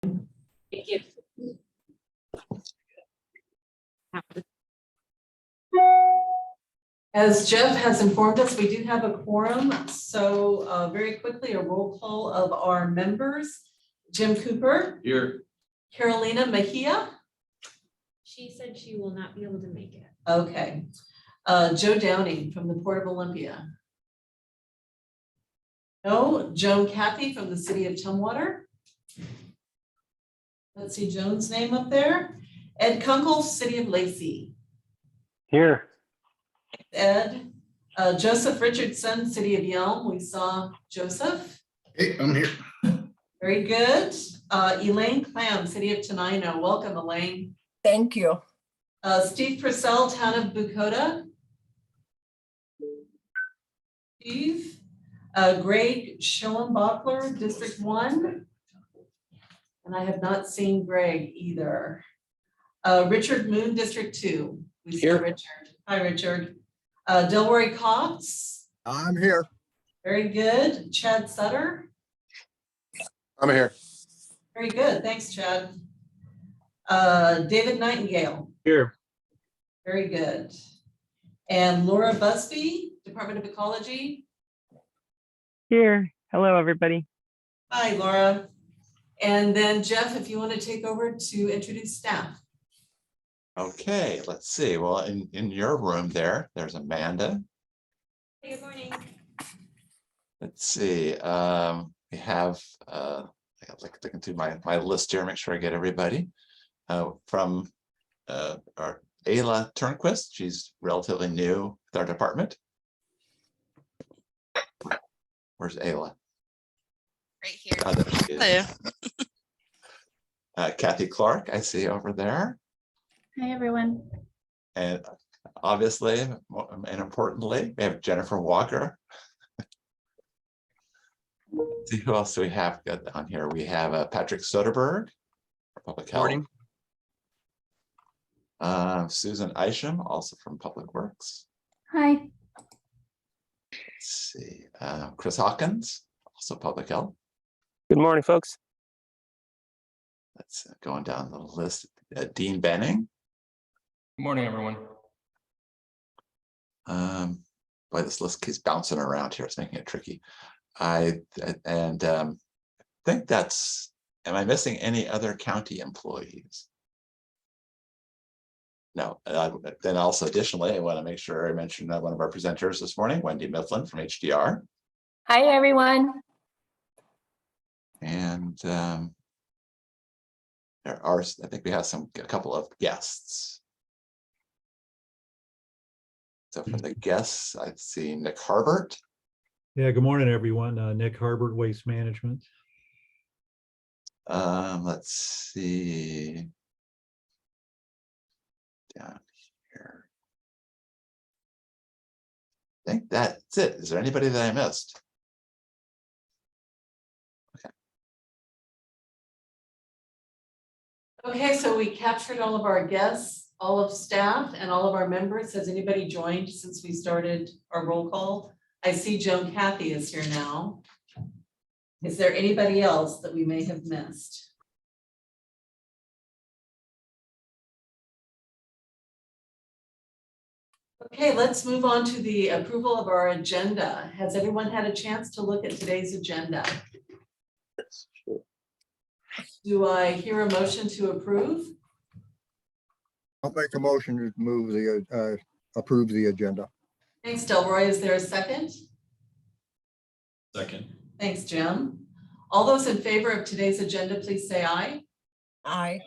Thank you. As Jeff has informed us, we do have a quorum. So very quickly, a roll call of our members. Jim Cooper. Here. Carolina Mejia. She said she will not be able to make it. Okay. Joe Downing from the Port of Olympia. No. Joan Cathy from the city of Tumwater. Let's see Joan's name up there. Ed Kunkel, city of Lacey. Here. Ed. Joseph Richardson, city of Yelm. We saw Joseph. Hey, I'm here. Very good. Elaine Clam, city of Tenino. Welcome, Elaine. Thank you. Steve Purcell, town of Bucota. Steve. Greg Schillenbachler, District 1. And I have not seen Greg either. Richard Moon, District 2. We see Here. Richard. Hi, Richard. Delroy Cox. I'm here. Very good. Chad Sutter. I'm here. Very good. Thanks, Chad. David Nightingale. Here. Very good. And Laura Busby, Department of Ecology. Here. Hello, everybody. Hi, Laura. And then Jeff, if you want to take over to introduce staff. Okay, let's see. Well, in your room there's Amanda. Hey, good morning. Let's see. We have I got like looking through my list here, make sure I get everybody. From our Ayla Turnquist. She's relatively new with our department. Where's Ayla? Right here. Oh, there she is. Hello. Kathy Clark, I see over there. Hi, everyone. And obviously, and importantly, we have Jennifer Walker. Let's see who else do we have got on here? We have Patrick Soderberg, Public Health. Morning. Susan Isham, also from Public Works. Hi. Let's see, Chris Hawkins, also Public Health. Good morning, folks. Let's going down the list. Dean Benning. Good morning, everyone. Boy, this list keeps bouncing around here. It's making it tricky. I think that's. Am I missing any other county employees? No. Then also additionally, I want to make sure I mention one of our presenters this morning, Wendy Mifflin from HDR. Hi, everyone. And there are, I think we have a couple of guests. So for the guests, I see Nick Harbert. Yeah, good morning, everyone. Nick Harbert, Waste Management. Let's see. Down here. I think that's it. Is there anybody that I missed? Okay, so we captured all of our guests, all of staff, and all of our members. Has anybody joined since we started our roll call? I see Joan Cathy is here now. Is there anybody else that we may have missed? Okay, let's move on to the approval of our agenda. Has everyone had a chance to look at today's agenda? Do I hear a motion to approve? I'll make a motion to move the, approve the agenda. Thanks, Delroy. Is there a second? Second. Thanks, Jim. All those in favor of today's agenda, please say aye. Aye.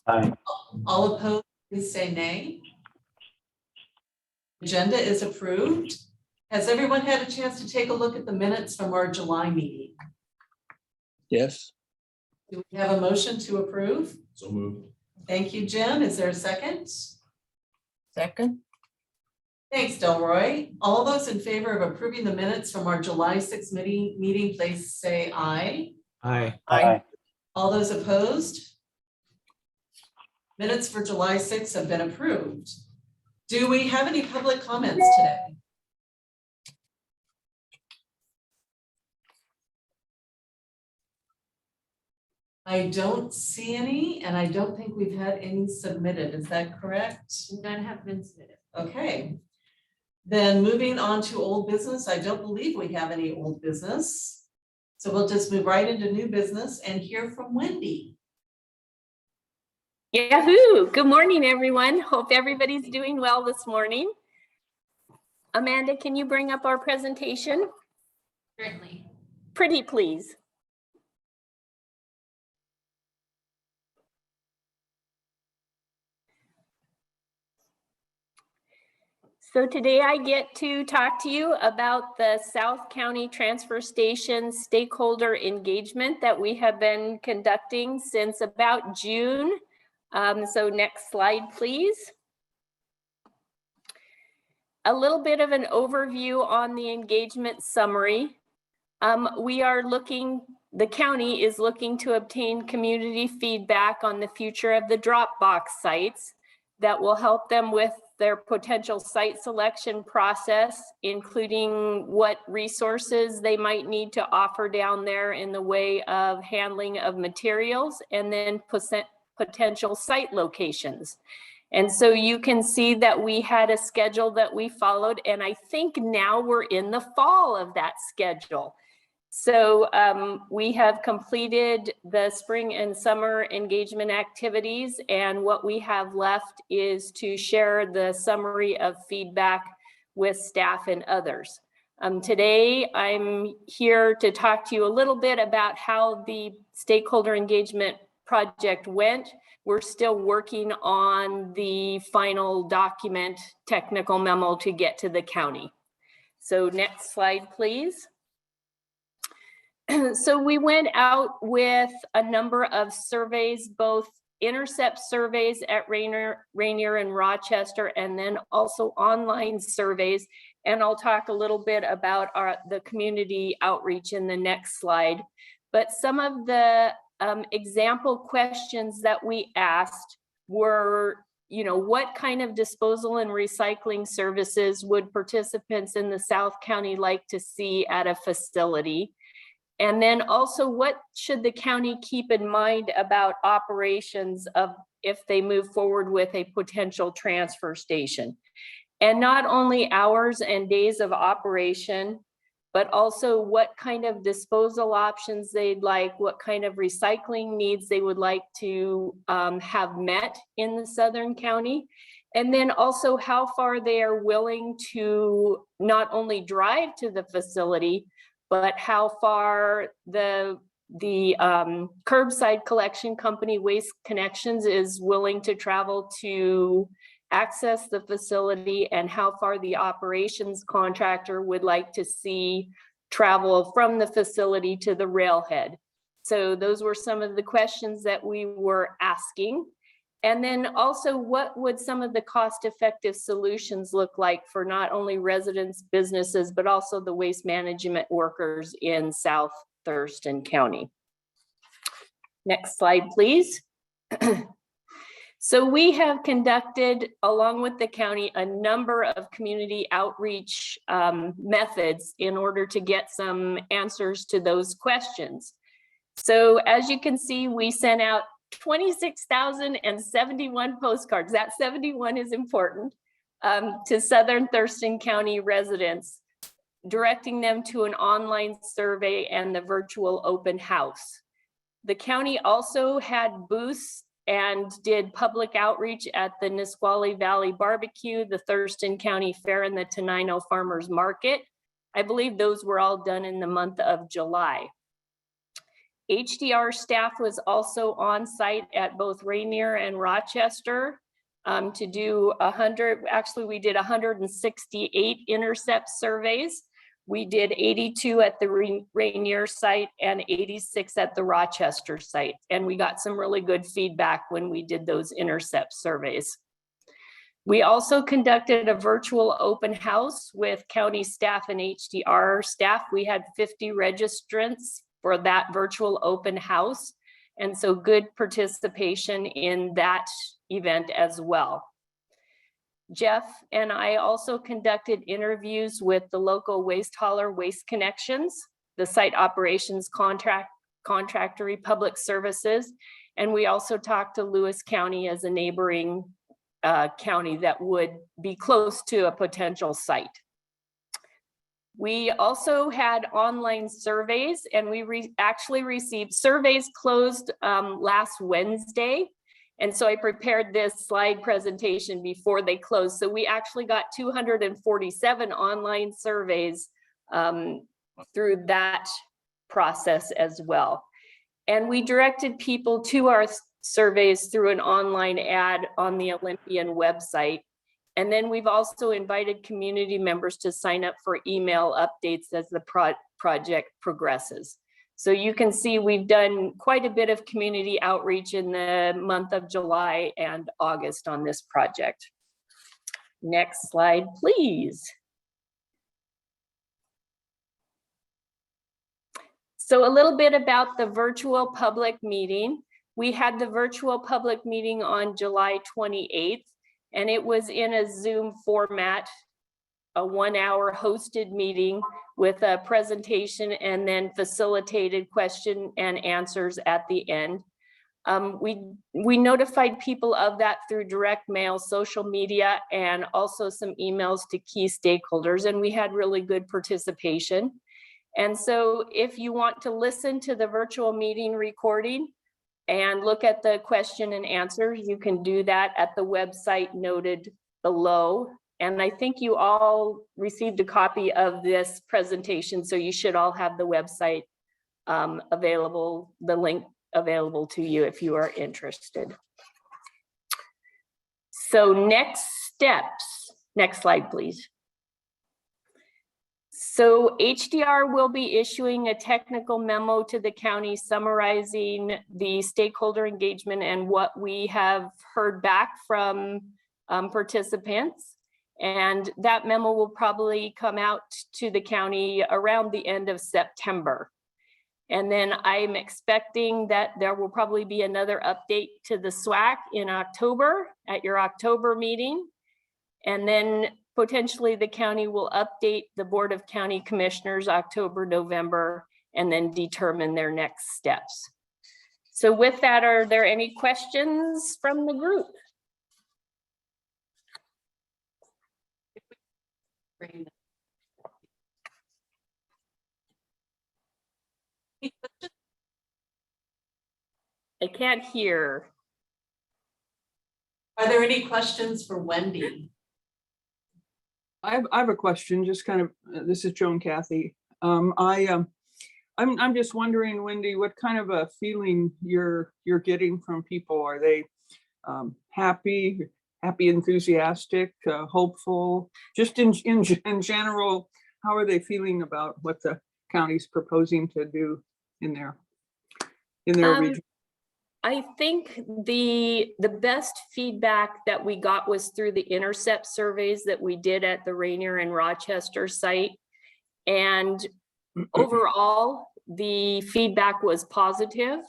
Aye. All opposed, please say nay. Agenda is approved. Has everyone had a chance to take a look at the minutes from our July meeting? Yes. Do we have a motion to approve? So moved. Thank you, Jim. Is there a second? Second. Thanks, Delroy. All those in favor of approving the minutes from our July 6th meeting, please say aye. Aye. Aye. All those opposed? Minutes for July 6th have been approved. Do we have any public comments today? I don't see any, and I don't think we've had any submitted. Is that correct? None have been submitted. Okay. Then moving on to old business, I don't believe we have any old business. So we'll just move right into new business and hear from Wendy. Yahoo! Good morning, everyone. Hope everybody's doing well this morning. Amanda, can you bring up our presentation? Certainly. Pretty please. So today I get to talk to you about the South County Transfer Station stakeholder engagement that we have been conducting since about June. So next slide, please. A little bit of an overview on the engagement summary. The county is looking to obtain community feedback on the future of the Dropbox sites that will help them with their potential site selection process, including what resources they might need to offer down there in the way of handling of materials, and then potential site locations. And so you can see that we had a schedule that we followed, and I think now we're in the fall of that schedule. So we have completed the spring and summer engagement activities, and what we have left is to share the summary of feedback with staff and others. Today, I'm here to talk to you a little bit about how the stakeholder engagement project went. We're still working on the final document technical memo to get to the county. So next slide, please. So we went out with a number of surveys, both intercept surveys at Rainier and Rochester, and then also online surveys. And I'll talk a little bit about the community outreach in the next slide. But some of the example questions that we asked were, what kind of disposal and recycling services would participants in the South County like to see at a facility? And then also, what should the county keep in mind about operations of if they move forward with a potential transfer station? And not only hours and days of operation, but also what kind of disposal options they'd like, what kind of recycling needs they would like to have met in the Southern County. And then also how far they are willing to not only drive to the facility, but how far the curbside collection company Waste Connections is willing to travel to access the facility, and how far the operations contractor would like to see travel from the facility to the railhead. So those were some of the questions that we were asking. And then also, what would some of the cost-effective solutions look like for not only residents, businesses, but also the waste management workers in South Thurston County? Next slide, please. So we have conducted, along with the county, a number of community outreach methods in order to get some answers to those questions. So as you can see, we sent out 26,071 postcards. That 71 is important, to Southern Thurston County residents, directing them to an online survey and the virtual open house. The county also had booths and did public outreach at the Nisqually Valley Barbecue, the Thurston County Fair, and the Tenino Farmers Market. I believe those were all done in the month of July. HDR staff was also on site at both Rainier and Rochester to do we did 168 intercept surveys. We did 82 at the Rainier site and 86 at the Rochester site. And we got some really good feedback when we did those intercept surveys. We also conducted a virtual open house with county staff and HDR staff. We had 50 registrants for that virtual open house. And so good participation in that event as well. Jeff and I also conducted interviews with the local waste hauler Waste Connections, the site operations Contractor Public Services. And we also talked to Lewis County as a neighboring county that would be close to a potential site. We also had online surveys, and we actually received surveys closed last Wednesday. And so I prepared this slide presentation before they closed. So we actually got 247 online surveys through that process as well. And we directed people to our surveys through an online ad on the Olympian website. And then we've also invited community members to sign up for email updates as the project progresses. So you can see we've done quite a bit of community outreach in the month of July and August on this project. Next slide, please. So a little bit about the virtual public meeting. We had the virtual public meeting on July 28th, and it was in a Zoom format, a 1-hour hosted meeting with a presentation and then facilitated question and answers at the end. We notified people of that through direct mail, social media, and also some emails to key stakeholders, and we had really good participation. And so if you want to listen to the virtual meeting recording and look at the question and answers, you can do that at the website noted below. And I think you all received a copy of this presentation, so you should all have the website available, the link available to you if you are interested. So next steps, next slide, please. So HDR will be issuing a technical memo to the county summarizing the stakeholder engagement and what we have heard back from participants. And that memo will probably come out to the county around the end of September. And then I'm expecting that there will probably be another update to the SWAC in October at your October meeting. And then potentially the county will update the Board of County Commissioners October, November, and then determine their next steps. So with that, are there any questions from the group? I can't hear. Are there any questions for Wendy? I have a question, just kind of, this is Joan Cathy. I'm just wondering, Wendy, what kind of a feeling you're getting from people? Are they happy, enthusiastic, hopeful? Just in general, how are they feeling about what the county's proposing to do in their region? I think the best feedback that we got was through the intercept surveys that we did at the Rainier and Rochester site. And overall, the feedback was positive.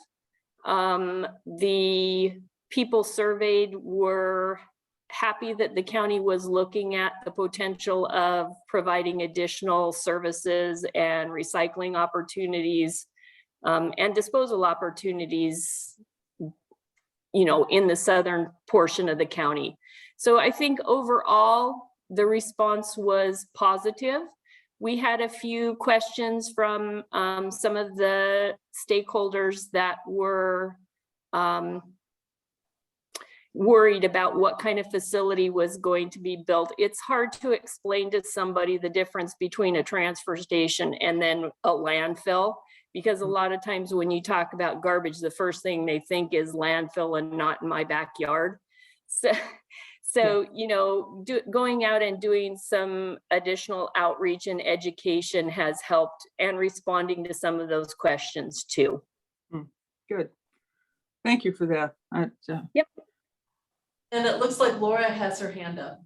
The people surveyed were happy that the county was looking at the potential of providing additional services and recycling opportunities and disposal opportunities, you know, in the southern portion of the county. So I think overall, the response was positive. We had a few questions from some of the stakeholders that were worried about what kind of facility was going to be built. It's hard to explain to somebody the difference between a transfer station and then a landfill, because a lot of times when you talk about garbage, the first thing they think is landfill and not in my backyard. So you know, going out and doing some additional outreach and education has helped, and responding to some of those questions too. Good. Thank you for that. Yep. And it looks like Laura has her hand up.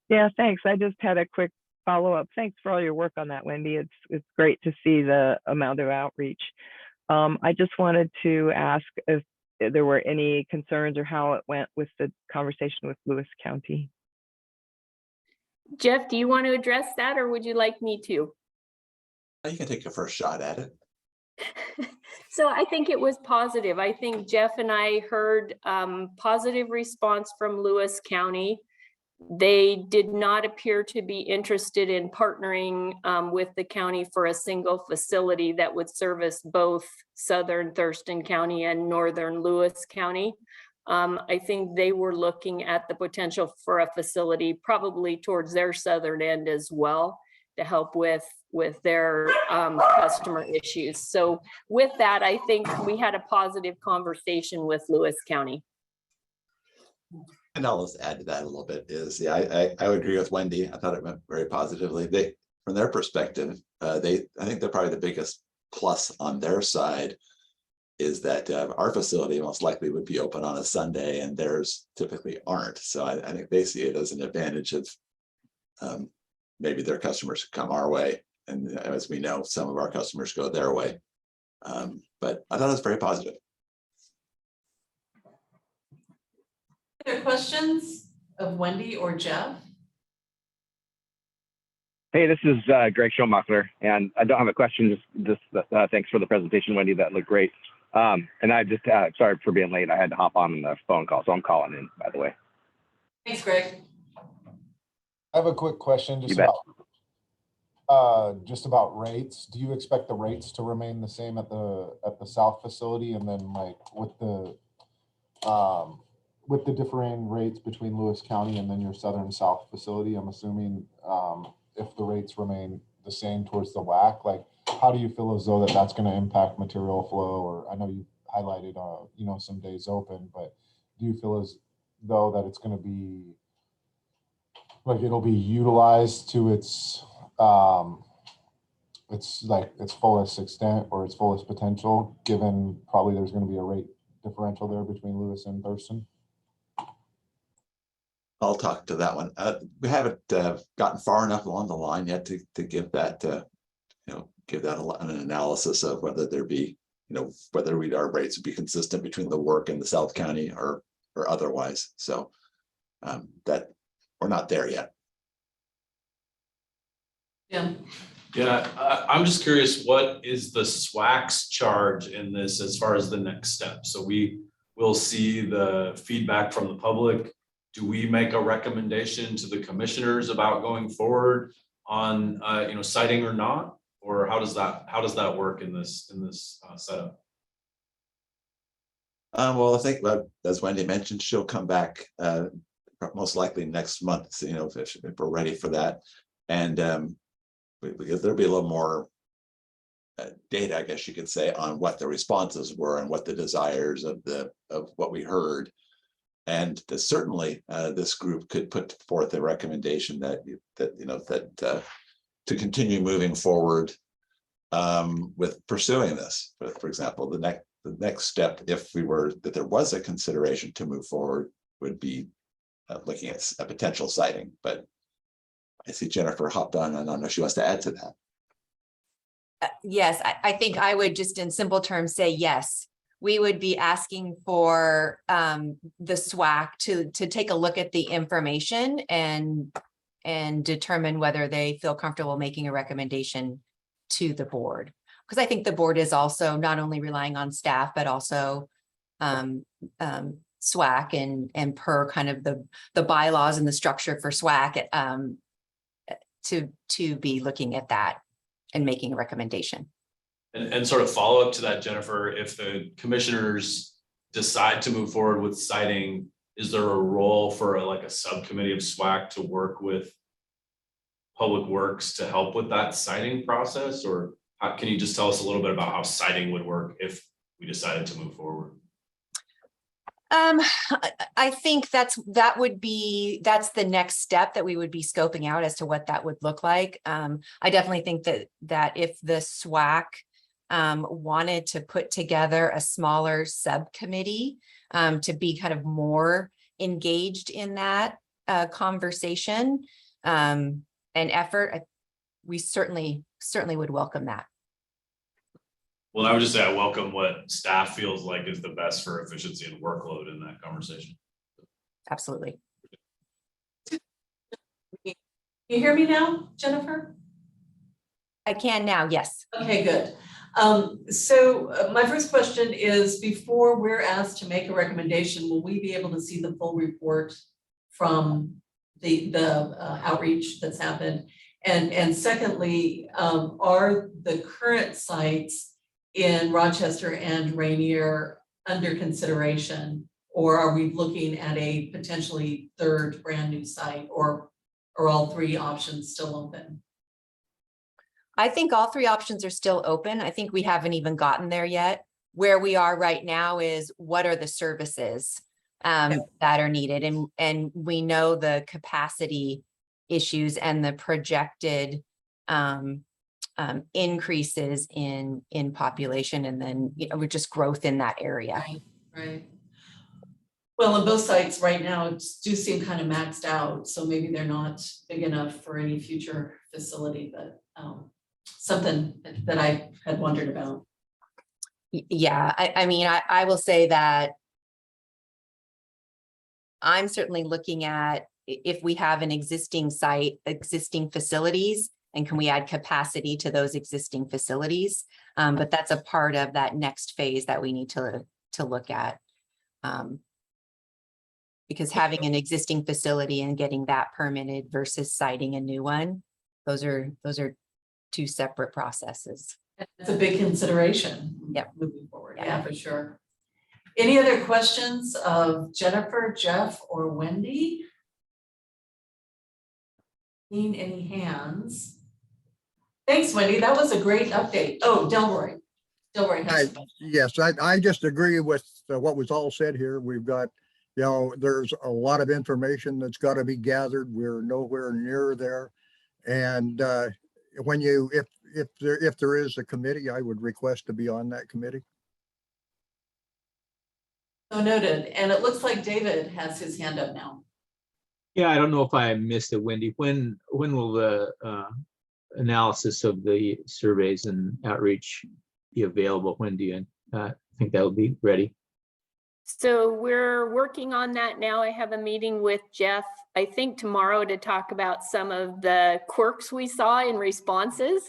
Yeah, thanks. I just had a quick follow-up. Thanks for all your work on that, Wendy. It's great to see the amount of outreach. I just wanted to ask if there were any concerns or how it went with the conversation with Lewis County. Jeff, do you want to address that, or would you like me to? You can take a first shot at it. So I think it was positive. I think Jeff and I heard positive response from Lewis County. They did not appear to be interested in partnering with the county for a single facility that would service both southern Thurston County and northern Lewis County. I think they were looking at the potential for a facility probably towards their southern end as well to help with their customer issues. So with that, I think we had a positive conversation with Lewis County. And I'll just add to that a little bit is, yeah, I would agree with Wendy. I thought it went very positively. They, from their perspective, I think they're probably the biggest plus on their side is that our facility most likely would be open on a Sunday and theirs typically aren't. So I think they see it as an advantage of maybe their customers come our way. And as we know, some of our customers go their way. But I thought it was very positive. Other questions of Wendy or Jeff? Hey, this is Greg Schomacher, and I don't have a question. Just thanks for the presentation, Wendy. That looked great. And I just sorry for being late. I had to hop on the phone call, so I'm calling in, by the way. Thanks, Greg. I have a quick question You bet. Just about rates. Do you expect the rates to remain the same at the south facility, and then like with the differing rates between Lewis County and then your southern south facility? I'm assuming if the rates remain the same towards the WAC, like how do you feel as though that's going to impact material flow? Or I know you highlighted some days open, but do you feel as though that it's going to be like it'll be utilized to its fullest extent or its fullest potential, given probably there's going to be a rate differential there between Lewis and Thurston? I'll talk to that one. We haven't gotten far enough along the line yet to give that give that an analysis of whether there be whether our rates would be consistent between the work in the South County or otherwise. So that we're not there yet. Yeah. Yeah, I'm just curious, what is the SWAC's charge in this as far as the next step? So we will see the feedback from the public. Do we make a recommendation to the commissioners about going forward on citing or not? Or how does that work in this setup? Well, I think as Wendy mentioned, she'll come back most likely next month. So, if we're ready for that, and there'll be a little more data, I guess you could say, on what the responses were and what the desires of what we heard. And certainly this group could put forth a recommendation that to continue moving forward with pursuing this. For example, the next step, if there was a consideration to move forward, would be looking at a potential siting. But I see Jennifer hopped on, and I don't know if she wants to add to that. Yes, I think I would just in simple terms say yes. We would be asking for the SWAC to take a look at the information and determine whether they feel comfortable making a recommendation to the board. Because I think the board is also not only relying on staff, but also SWAC and per kind of the bylaws and the structure for SWAC to be looking at that and making a recommendation. And sort of follow up to that, Jennifer, if the commissioners decide to move forward with citing, is there a role for a subcommittee of SWAC to work with Public Works to help with that citing process? Or can you just tell us a little bit about how citing would work if we decided to move forward? I think that's the next step that we would be scoping out as to what that would look like. I definitely think that if the SWAC wanted to put together a smaller subcommittee to be kind of more engaged in that conversation and effort, we certainly would welcome that. Well, I would just say I welcome what staff feels like is the best for efficiency and workload in that conversation. Absolutely. You hear me now, Jennifer? I can now, yes. Okay, good. My first question is, before we're asked to make a recommendation, will we be able to see the full report from the outreach that's happened? And secondly, are the current sites in Rochester and Rainier under consideration? Or are we looking at a potentially third brand new site, or are all three options still open? I think all three options are still open. I think we haven't even gotten there yet. Where we are right now is what are the services that are needed? And we know the capacity issues and the projected increases in population, and then, you know, we're just growth in that area. Right. Well, and both sites right now do seem kind of maxed out, so maybe they're not big enough for any future facility, but something that I had wondered about. Yeah, I mean, I will say that I'm certainly looking at if we have an existing site, existing facilities, and can we add capacity to those existing facilities? But that's a part of that next phase that we need to look at. Because having an existing facility and getting that permitted versus siting a new one, those are two separate processes. That's a big consideration. Yep. Moving forward, Yeah. yeah, for sure. Any other questions of Jennifer, Jeff, or Wendy? Seeing any hands? Thanks, Wendy. That was a great update. Oh, Delroy. Delroy has. Yes, I just agree with what was all said here. We've got, you know, there's a lot of information that's got to be gathered. We're nowhere near there. And if there is a committee, I would request to be on that committee. So noted. And it looks like David has his hand up now. Yeah, I don't know if I missed it, Wendy. When will the analysis of the surveys and outreach be available? When do you think that will be ready? So we're working on that now. I have a meeting with Jeff, I think tomorrow, to talk about some of the quirks we saw in responses.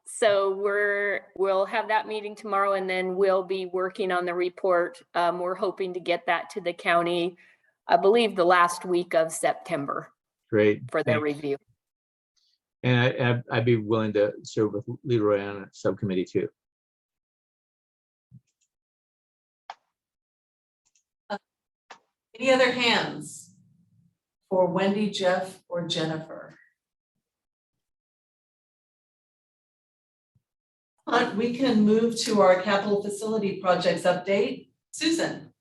So we'll have that meeting tomorrow, and then we'll be working on the report. We're hoping to get that to the county, I believe, the last week of September. Great. For their Thanks. review. And I'd be willing to serve with Leroy on a subcommittee too. Any other hands for Wendy, Jeff, or Jennifer? We can move to our capital facility projects update. Susan.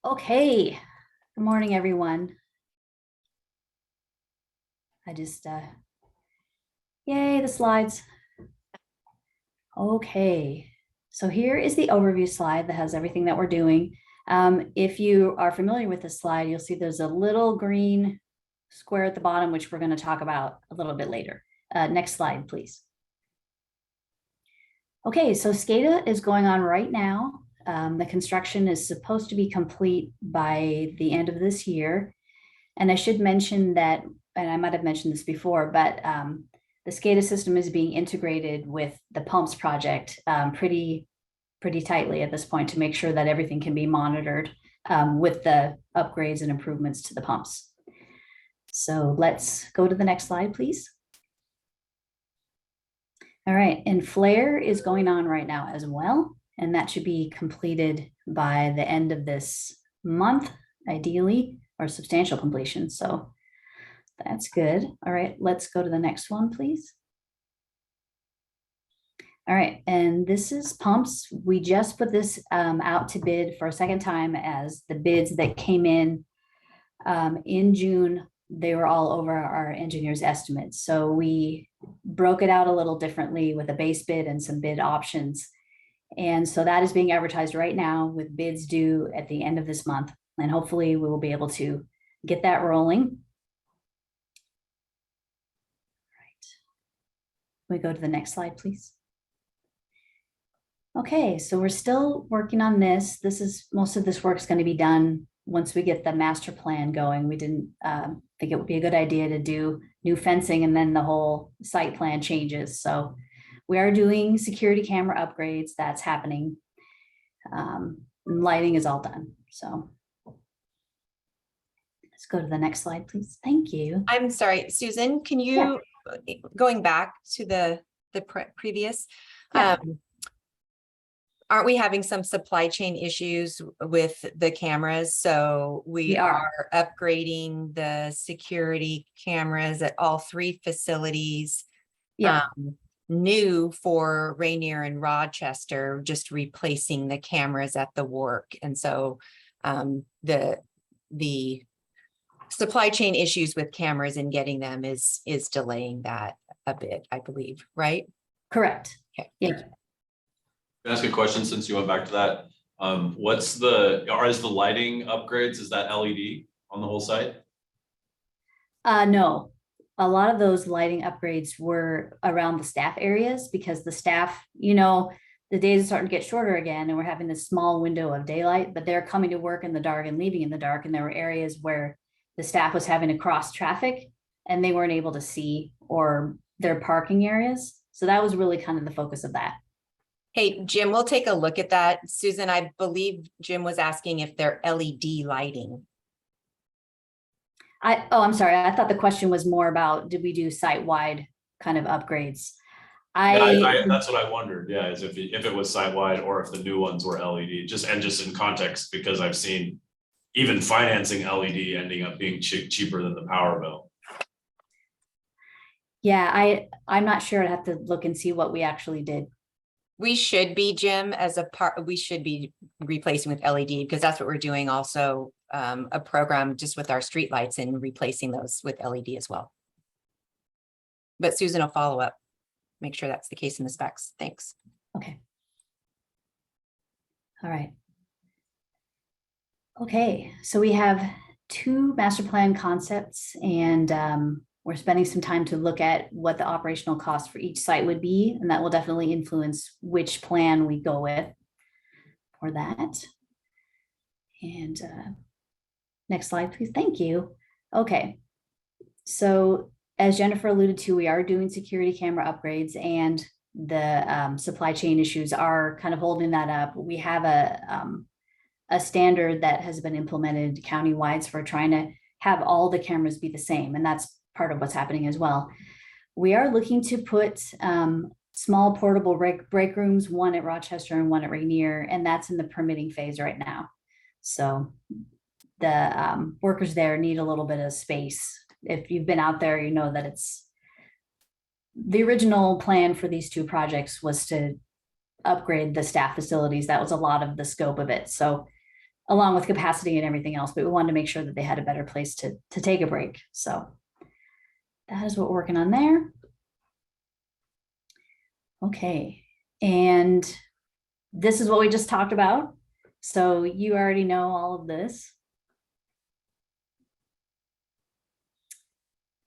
Okay, good morning, everyone. I just, yay, the slides. Okay, so here is the overview slide that has everything that we're doing. If you are familiar with this slide, you'll see there's a little green square at the bottom, which we're going to talk about a little bit later. Next slide, please. Okay, so SCADA is going on right now. The construction is supposed to be complete by the end of this year. And I should mention that, and I might have mentioned this before, but the SCADA system is being integrated with the pumps project pretty tightly at this point to make sure that everything can be monitored with the upgrades and improvements to the pumps. So let's go to the next slide, please. All right, and flare is going on right now as well, and that should be completed by the end of this month, ideally, or substantial completion. So that's good. All right, let's go to the next one, please. All right, and this is pumps. We just put this out to bid for a second time, as the bids that came in June, they were all over our engineer's estimates. So we broke it out a little differently with a base bid and some bid options. And so that is being advertised right now with bids due at the end of this month. And hopefully we will be able to get that rolling. Right. We go to the next slide, please. Okay, so we're still working on this. Most of this work is going to be done once we get the master plan going. We didn't think it would be a good idea to do new fencing and then the whole site plan changes. So we are doing security camera upgrades. That's happening. Lighting is all done. So let's go to the next slide, please. Thank you. I'm sorry, Susan, can you, going back to the previous, Yeah. aren't we having some supply chain issues with the cameras? So we are upgrading the security cameras at all 3 facilities. Yeah. New for Rainier and Rochester, just replacing the cameras at the work. And so the supply chain issues with cameras and getting them is delaying that a bit, I believe, right? Correct. Okay. Yeah. Can I ask a question since you went back to that? Is the lighting upgrades, is that LED on the whole site? No, a lot of those lighting upgrades were around the staff areas because the staff, the days are starting to get shorter again and we're having this small window of daylight, but they're coming to work in the dark and leaving in the dark. And there were areas where the staff was having to cross traffic and they weren't able to see, or their parking areas. So that was really kind of the focus of that. Hey, Jim, we'll take a look at that. Susan, I believe Jim was asking if they're LED lighting. I'm sorry. I thought the question was more about, did we do site-wide kind of upgrades? That's what I wondered, yeah, is if it was site-wide or if the new ones were LED, just in context, because I've seen even financing LED ending up being cheaper than the power bill. Yeah, I'm not sure. I'd have to look and see what we actually did. We should be, Jim, we should be replacing with LED because that's what we're doing also, a program just with our streetlights and replacing those with LED as well. But Susan will follow up, make sure that's the case in the specs. Thanks. Okay. All right. Okay, so we have 2 master plan concepts and we're spending some time to look at what the operational cost for each site would be, and that will definitely influence which plan we go with for that. And next slide, please. Thank you. Okay, so as Jennifer alluded to, we are doing security camera upgrades and the supply chain issues are kind of holding that up. We have a standard that has been implemented countywide for trying to have all the cameras be the same, and that's part of what's happening as well. We are looking to put small portable break rooms, 1 at Rochester and 1 at Rainier, and that's in the permitting phase right now. So the workers there need a little bit of space. If you've been out there, you know that it's the original plan for these 2 projects was to upgrade the staff facilities. That was a lot of the scope of it. So along with capacity and everything else, but we wanted to make sure that they had a better place to take a break. So that is what we're working on there. Okay, and this is what we just talked about. So you already know all of this.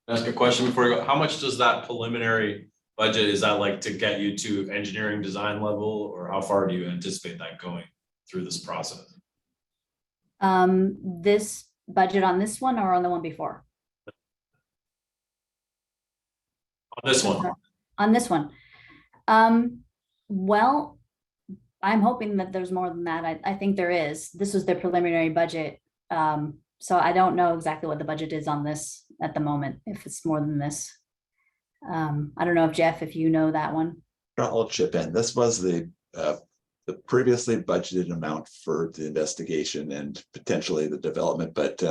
Ask a question before you go. How much does that preliminary budget, is that like to get you to engineering design level, or how far do you anticipate that going through this process? This budget on this one or on the one before? On this one. On this one. Well, I'm hoping that there's more than that. I think there is. This was the preliminary budget. So I don't know exactly what the budget is on this at the moment, if it's more than this. I don't know if Jeff, if you know that one. I'll chip in. This was the previously budgeted amount for the investigation and potentially the development, but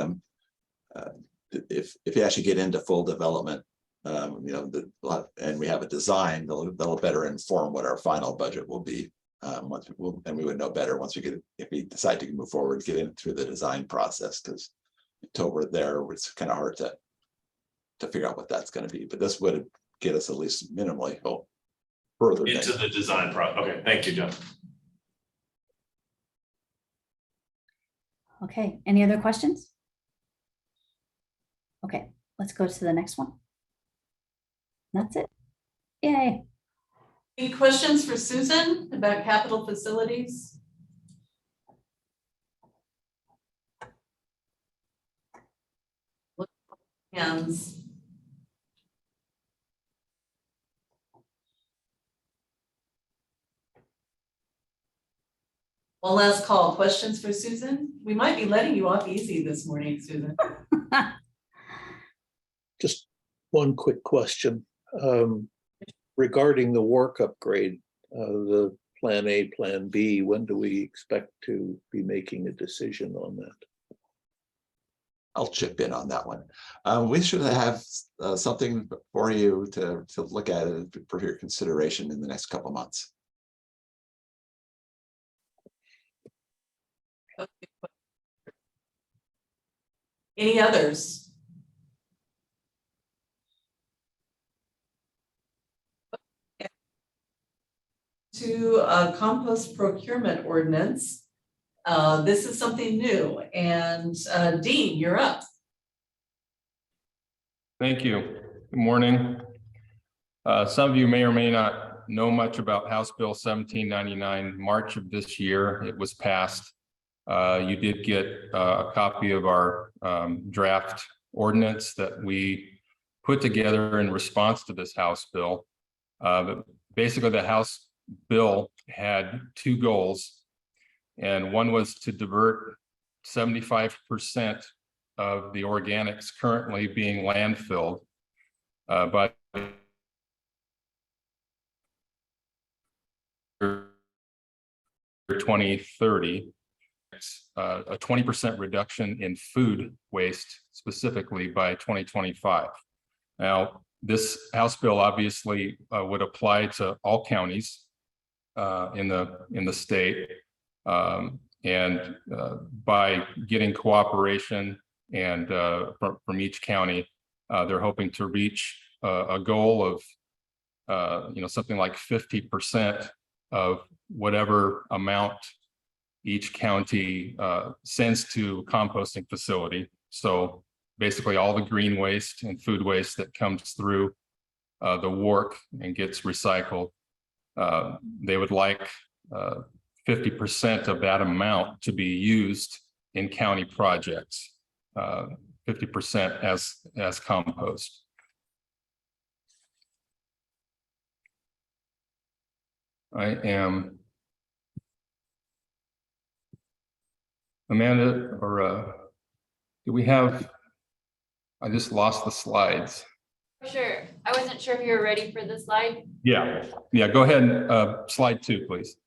if you actually get into full development, and we have a design, that'll better inform what our final budget will be. And we would know better once we if we decide to move forward, get in through the design process, because until we're there, it's kind of hard to figure out what that's going to be. But this would get us at least minimally further into the design process. Okay, thank you, Jeff. Okay, any other questions? Okay, let's go to the next one. That's it. Yay. Any questions for Susan about capital facilities? Hands. One last call. Questions for Susan? We might be letting you off easy this morning, Susan. Just one quick question regarding the work upgrade, the Plan A, Plan B. When do we expect to be making a decision on that? I'll chip in on that one. We should have something for you to look at it for your consideration in the next couple of months. Any others? To a compost procurement ordinance. This is something new, and Dean, you're up. Thank you. Good morning. Some of you may or may not know much about House Bill 1799. March of this year, it was passed. You did get a copy of our draft ordinance that we put together in response to this House bill. But basically, the House bill had two goals, and one was to divert 75% of the organics currently being landfilled by 2030. A 20% reduction in food waste specifically by 2025. Now, this House bill obviously would apply to all counties in the state, and by getting cooperation and from each county, they're hoping to reach a goal of something like 50% of whatever amount each county sends to a composting facility. So basically all the green waste and food waste that comes through the work and gets recycled, they would like 50% of that amount to be used in county projects, 50% as compost. I am Amanda, or do we have, I just lost the slides. Sure. I wasn't sure if you were ready for the slide. Yeah, go ahead and slide 2, please.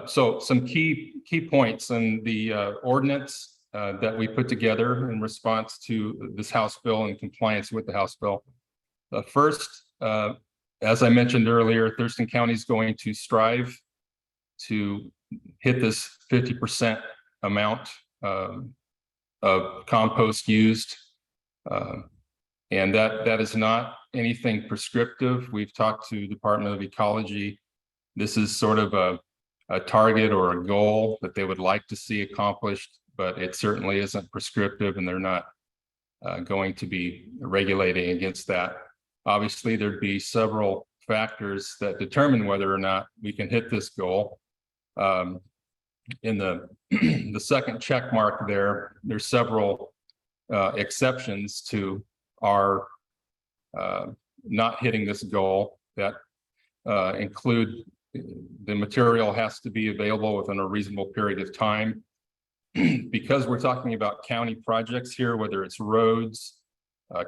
So some key points in the ordinance that we put together in response to this House bill and compliance with the House bill. First, as I mentioned earlier, Thurston County is going to strive to hit this 50% amount of compost used. And that is not anything prescriptive. We've talked to Department of Ecology. This is sort of a target or a goal that they would like to see accomplished, but it certainly isn't prescriptive, and they're not going to be regulating against that. Obviously, there'd be several factors that determine whether or not we can hit this goal. In the second check mark there's several exceptions to our not hitting this goal that include the material has to be available within a reasonable period of time. Because we're talking about county projects here, whether it's roads,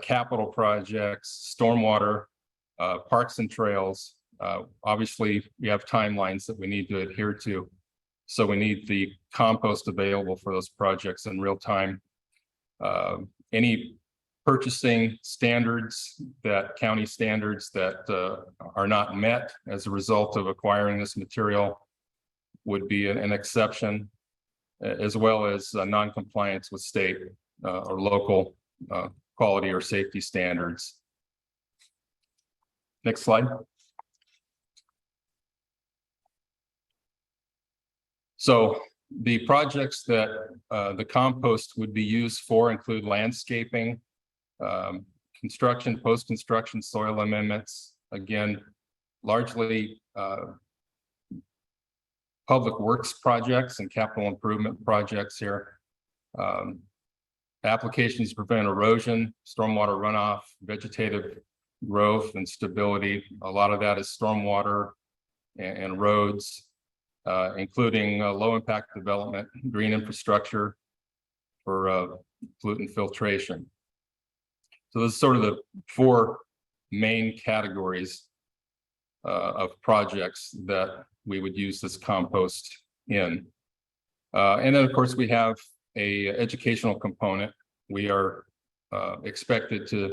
capital projects, stormwater, parks and trails, obviously we have timelines that we need to adhere to. So we need the compost available for those projects in real time. Any purchasing standards, county standards that are not met as a result of acquiring this material would be an exception, as well as non-compliance with state or local quality or safety standards. Next slide. So the projects that the compost would be used for include landscaping, construction, post-construction soil amendments, again, largely public works projects and capital improvement projects here. Applications to prevent erosion, stormwater runoff, vegetative growth and stability. A lot of that is stormwater and roads, including low impact development, green infrastructure for pollutant filtration. So this is sort of the four main categories of projects that we would use this compost in. And then of course we have a educational component. We are expected to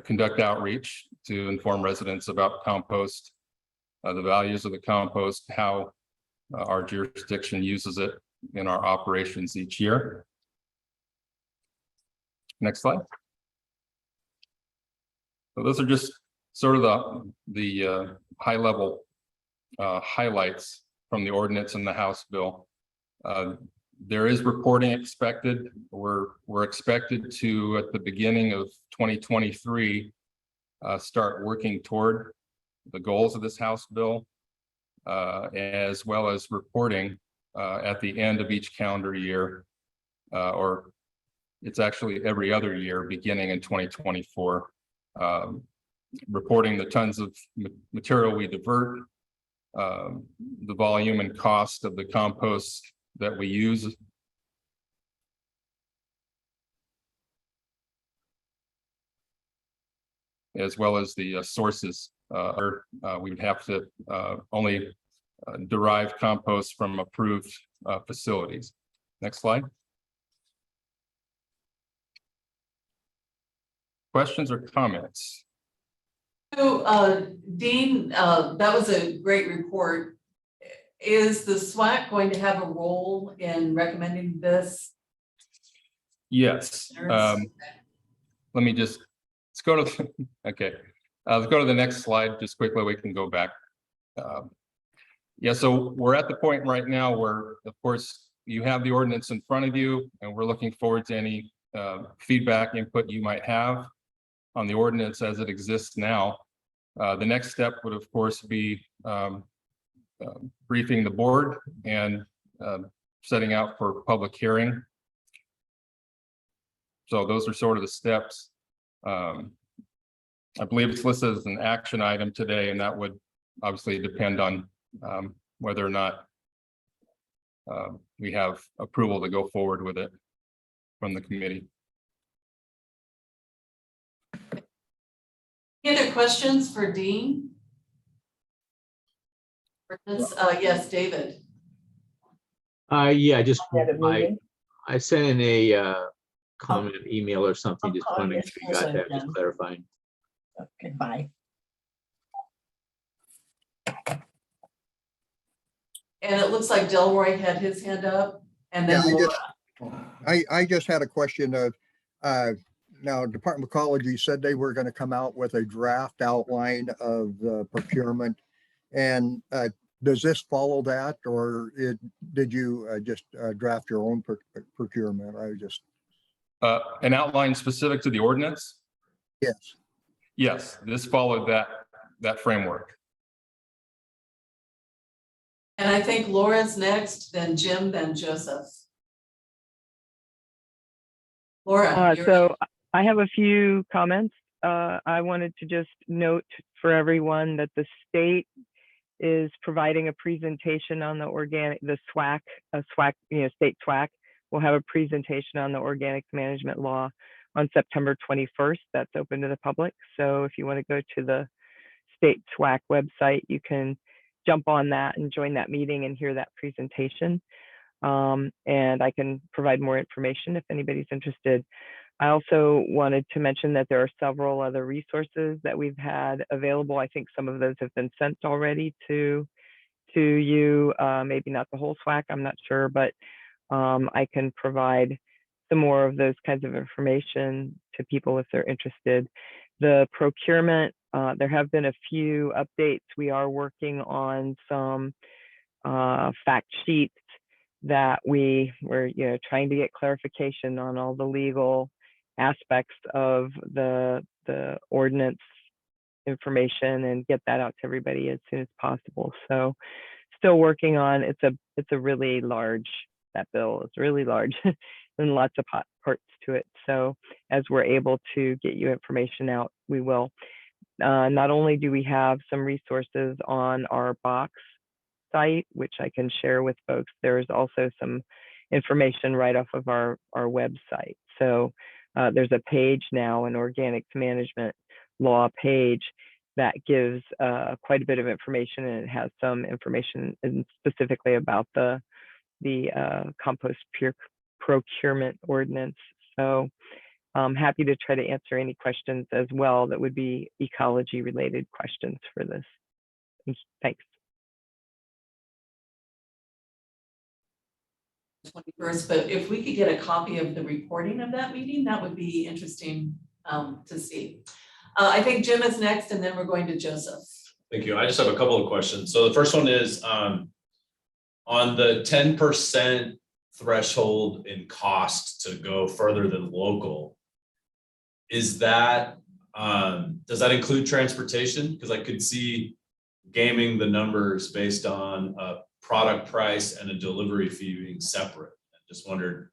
conduct outreach to inform residents about compost, the values of the compost, how our jurisdiction uses it in our operations each year. Next slide. So those are just sort of the high level highlights from the ordinance and the House bill. There is reporting expected. We're expected to, at the beginning of 2023, start working toward the goals of this House bill, as well as reporting at the end of each calendar year, or it's actually every other year beginning in 2024, reporting the tons of material we divert, the volume and cost of the compost that we use, as well as the sources. We would have to only derive compost from approved facilities. Next slide. Questions or comments? So, Dean, that was a great report. Is the SWAC going to have a role in recommending this? Yes. Let me just, let's go to, okay. Let's go to the next slide just quickly. We can go back. Yeah, so we're at the point right now where, of course, you have the ordinance in front of you, and we're looking forward to any feedback, input you might have on the ordinance as it exists now. The next step would, of course, be briefing the board and setting out for public hearing. So those are sort of the steps. I believe it's listed as an action item today, and that would obviously depend on whether or not we have approval to go forward with it from the committee. Any other questions for Dean? Yes, David. Yeah, just I sent in a comment email or something, just want to make sure you got that, just clarifying. Okay, bye. And it looks like Delroy had his hand up, and then I just had a question of, now Department of Ecology said they were going to come out with a draft outline of the procurement. And does this follow that, or did you just draft your own procurement? I just. An outline specific to the ordinance? Yes. Yes, this followed that framework. And I think Laura's next, then Jim, then Joseph. Laura. So I have a few comments. I wanted to just note for everyone that the state is providing a presentation on the SWAC, state SWAC will have a presentation on the organic management law on September 21st. That's open to the public. So if you want to go to the state SWAC website, you can jump on that and join that meeting and hear that presentation. And I can provide more information if anybody's interested. I also wanted to mention that there are several other resources that we've had available. I think some of those have been sent already to you, maybe not the whole SWAC, I'm not sure, but I can provide some more of those kinds of information to people if they're interested. The procurement, there have been a few updates. We are working on some fact sheets that we're trying to get clarification on all the legal aspects of the ordinance information and get that out to everybody as soon as possible. So still working on. It's a really large, that bill is really large and lots of parts to it. So as we're able to get you information out, we will. Not only do we have some resources on our box site, which I can share with folks, there's also some information right off of our website. So there's a page now, an organics management law page that gives quite a bit of information, and it has some information specifically about the compost procurement ordinance. So I'm happy to try to answer any questions as well that would be ecology related questions for this. Thanks. 21st, but if we could get a copy of the recording of that meeting, that would be interesting to see. I think Jim is next, and then we're going to Joseph. Thank you. I just have a couple of questions. So the first one is on the 10% threshold in cost to go further than local. Is that, does that include transportation? Because I could see gaming the numbers based on a product price and a delivery fee being separate. I just wondered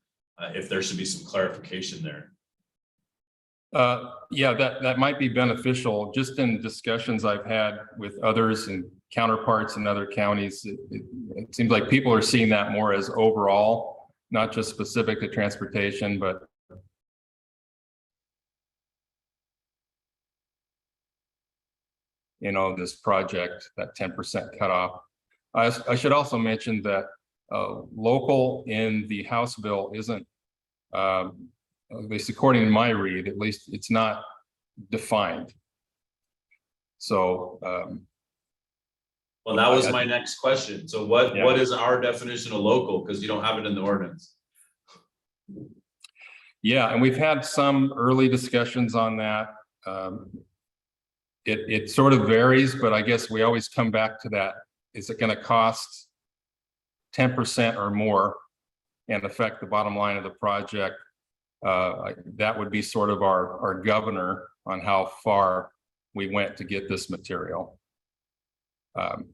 if there should be some clarification there. Yeah, that might be beneficial. Just in discussions I've had with others and counterparts in other counties, it seems like people are seeing that more as overall, not just specific to transportation, but this project, that 10% cutoff. I should also mention that local in the House bill isn't, at least according to my read, at least it's not defined. So. Well, that was my next question. So what is our definition of local? Because you don't have it in the ordinance. Yeah, and we've had some early discussions on that. It sort of varies, but I guess we always come back to that. Is it going to cost 10% or more and affect the bottom line of the project? That would be sort of our governor on how far we went to get this material. But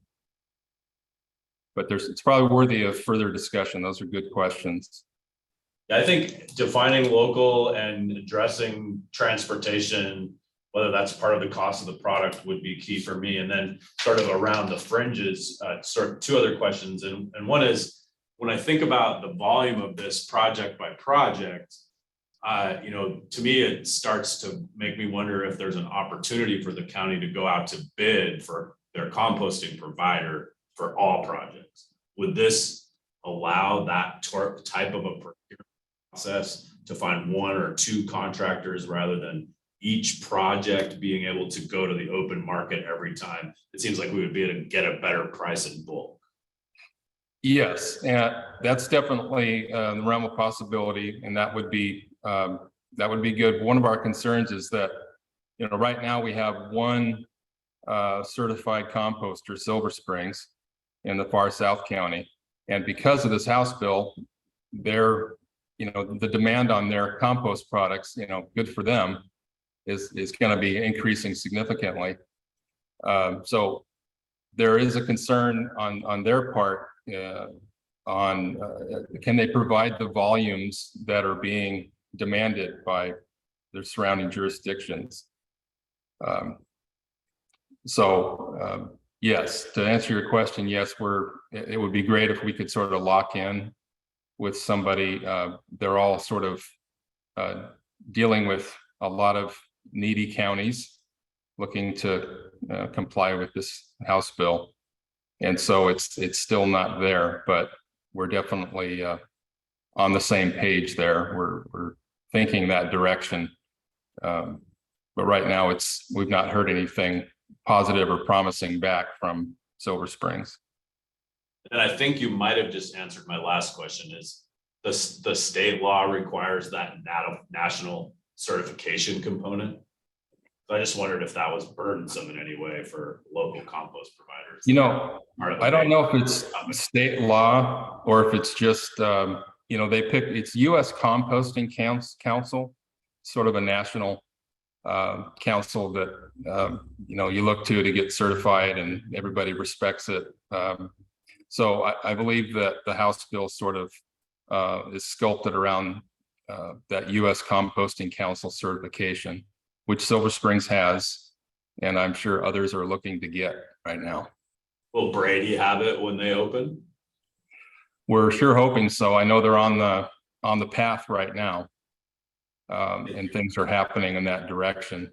it's probably worthy of further discussion. Those are good questions. I think defining local and addressing transportation, whether that's part of the cost of the product, would be key for me. And then sort of around the fringes, sort of two other questions. And one is, when I think about the volume of this project by project, to me, it starts to make me wonder if there's an opportunity for the county to go out to bid for their composting provider for all projects. Would this allow that type of a procurement process to find one or two contractors rather than each project being able to go to the open market every time? It seems like we would be able to get a better price in bulk. Yes, and that's definitely the realm of possibility, and that would be good. One of our concerns is that right now we have one certified composter, Silver Springs, in the far South County, and because of this House bill, the demand on their compost products, good for them, is going to be increasing significantly. So there is a concern on their part on can they provide the volumes that are being demanded by their surrounding jurisdictions. Yes, to answer your question, yes, it would be great if we could sort of lock in with somebody. They're all sort of dealing with a lot of needy counties looking to comply with this House bill. And so it's still not there, but we're definitely on the same page there. We're thinking that direction. But right now we've not heard anything positive or promising back from Silver Springs. And I think you might have just answered my last question. Is the state law requires that national certification component? So I just wondered if that was burdensome in any way for local compost providers. I don't know if it's state law or if it's just it's U.S. Composting Council, sort of a national council that you look to get certified, and everybody respects it. So I believe that the House bill sort of is sculpted around that U.S. Composting Council certification, which Silver Springs has, and I'm sure others are looking to get right now. Will Brady have it when they open? We're sure hoping so. I know they're on the path right now, and things are happening in that direction.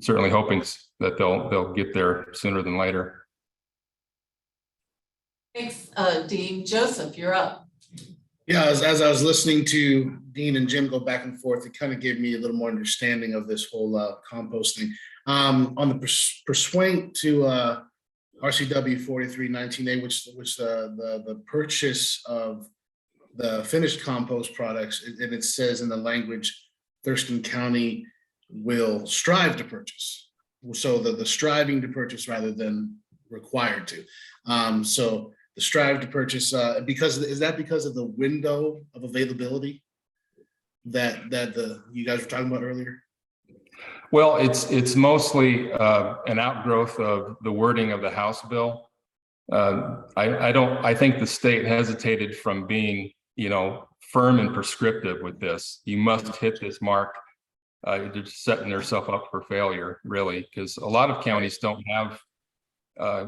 Certainly hoping that they'll get there sooner than later. Thanks, Dean. Joseph, you're up. Yeah, as I was listening to Dean and Jim go back and forth, it kind of gave me a little more understanding of this whole composting. On the pursuant to RCW 4319A, which the purchase of the finished compost products, and it says in the language, Thurston County will strive to purchase. So the striving to purchase rather than required to. So the strive to purchase, is that because of the window of availability that you guys were talking about earlier? Well, it's mostly an outgrowth of the wording of the House bill. I think the state hesitated from being, firm and prescriptive with this. You must hit this mark. They're just setting themselves up for failure, really, because a lot of counties don't have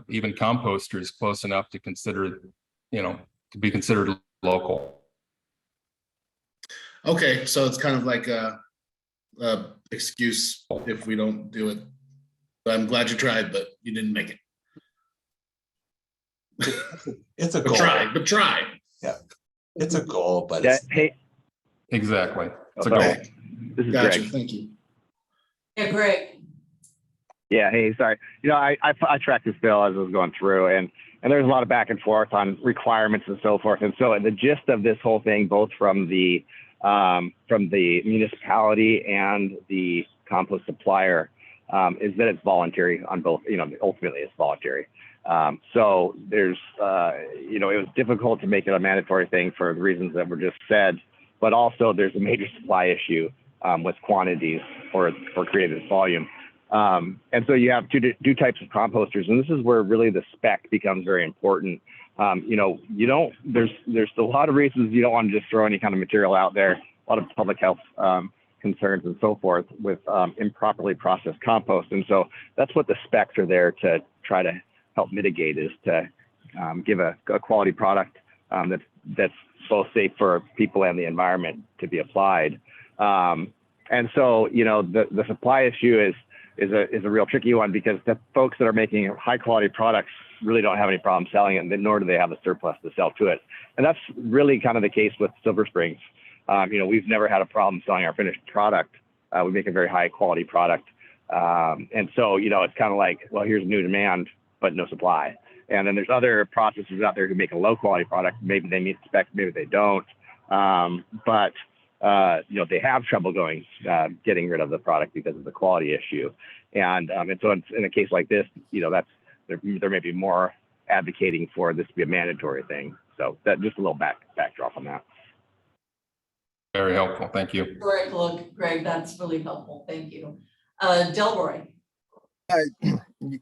even composters close enough to consider, to be considered local. Okay, so it's kind of like a excuse if we don't do it. But I'm glad you tried, but you didn't make it. It's a goal. But try. Yeah, it's a goal, but Yeah, it's, hey, Exactly. It's a okay. goal. This is Gotcha. Greg. Thank you. Yeah, Greg. Yeah, hey, sorry. I tracked this bill as I was going through, and there's a lot of back and forth on requirements and so forth. And so the gist of this whole thing, both from the municipality and the compost supplier, is that it's voluntary on both. Ultimately it's voluntary. So there's, it was difficult to make it a mandatory thing for the reasons that were just said, but also there's a major supply issue with quantities for created volume. And so you have two types of composters, and this is where really the spec becomes very important. There's a lot of reasons you don't want to just throw any kind of material out there, a lot of public health concerns and so forth with improperly processed compost. And so that's what the specs are there to try to help mitigate, is to give a quality product that's both safe for people and the environment to be applied. And so, the supply issue is a real tricky one, because the folks that are making high quality products really don't have any problem selling it, nor do they have a surplus to sell to it. And that's really kind of the case with Silver Springs. We've never had a problem selling our finished product. We make a very high quality product. And so, it's kind of like, well, here's new demand, but no supply. And then there's other processors out there who make a low quality product. Maybe they meet the spec, maybe they don't. But they have trouble getting rid of the product because of the quality issue. And so in a case like this, there may be more advocating for this to be a mandatory thing. So that just a little backdrop on that. Very helpful. Thank you. Great, look, Greg, that's really helpful. Thank you. Delroy.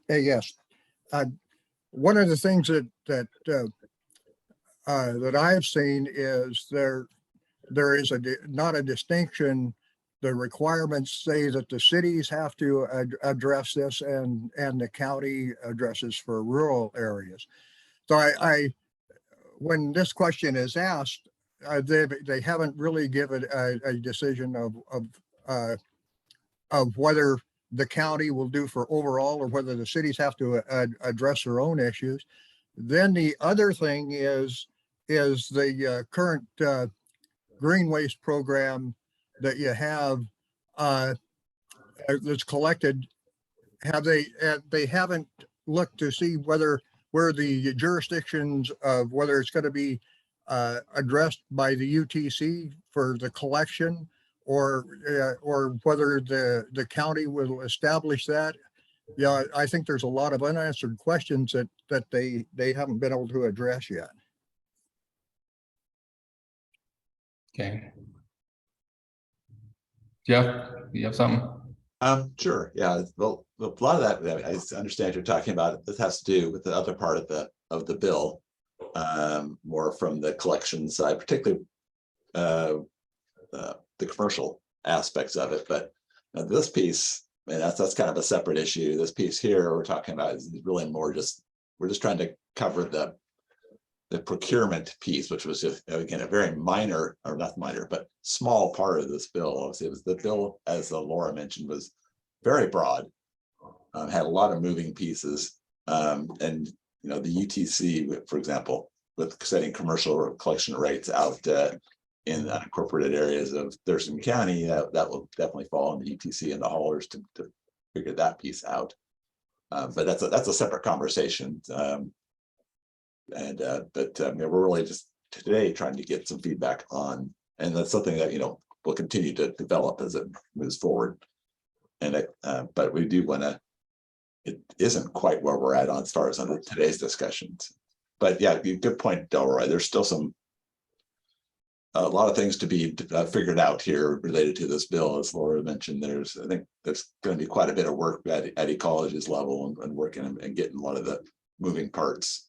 Yes. One of the things that I have seen is there is not a distinction. The requirements say that the cities have to address this, and the county addresses for rural areas. So I when this question is asked, they haven't really given a decision of whether the county will do for overall, or whether the cities have to address their own issues. Then the other thing is the current green waste program that you have that's collected. They haven't looked to see where the jurisdictions of whether it's going to be addressed by the UTC for the collection, or whether the county will establish that. Yeah, I think there's a lot of unanswered questions that they haven't been able to address yet. Okay. Jeff, do you have something? Sure. Yeah. Well, a lot of that, I understand you're talking about. This has to do with the other part of the of the bill, more from the collection side, particularly the commercial aspects of it. But this piece, and that's kind of a separate issue. This piece here we're talking about is really more just, we're just trying to cover the procurement piece, which was just, again, a very minor, or not minor, but small part of this bill. Obviously, it was the bill, as Laura mentioned, was very broad, had a lot of moving pieces, and the UTC, for example, with setting commercial collection rates out in the unincorporated areas of Thurston County, that will definitely fall on the UTC and the haulers to figure that piece out. But that's a separate conversation. But we're really just today trying to get some feedback on, and that's something that will continue to develop as it moves forward. And but we do want to. It isn't quite where we're at on as far as on today's discussions. But yeah, good point, Delroy. There's still a lot of things to be figured out here related to this bill. As Laura mentioned, I think there's going to be quite a bit of work at Ecology's level and working and getting a lot of the moving parts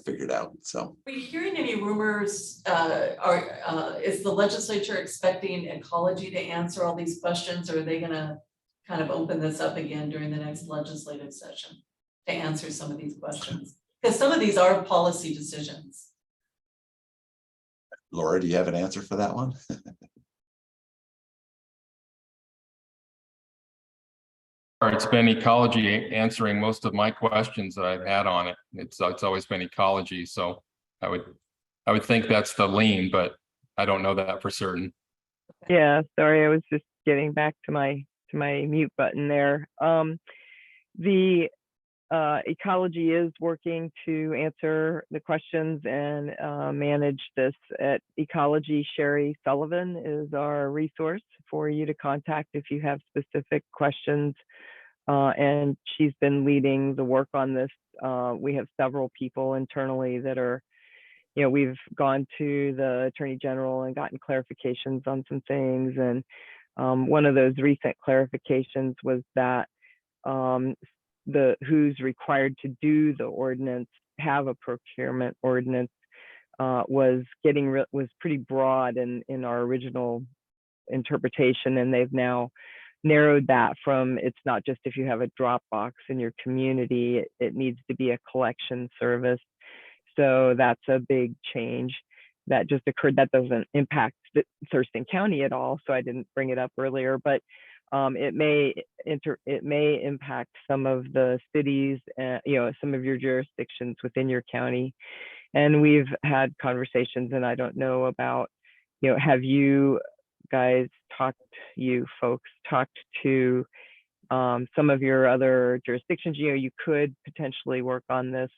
figured out. So, are you hearing any rumors? Is the legislature expecting Ecology to answer all these questions, or are they going to kind of open this up again during the next legislative session to answer some of these questions? Because some of these are policy decisions. Laura, do you have an answer for that one? It's been Ecology answering most of my questions that I've had on it. It's always been Ecology, so I would think that's the lean, but I don't know that for certain. Yeah, sorry, I was just getting back to my mute button there. The Ecology is working to answer the questions and manage this. At Ecology, Sherry Sullivan is our resource for you to contact if you have specific questions. And she's been leading the work on this. We have several people internally that are, we've gone to the Attorney General and gotten clarifications on some things. And one of those recent clarifications was that who's required to do the ordinance, have a procurement ordinance, was pretty broad in our original interpretation, and they've now narrowed that from, it's not just if you have a drop box in your community, it needs to be a collection service. So that's a big change that just occurred. That doesn't impact Thurston County at all, so I didn't bring it up earlier, but it may impact some of the cities, some of your jurisdictions within your county. And we've had conversations, and I don't know about, have you guys talked to some of your other jurisdictions? You could potentially work on this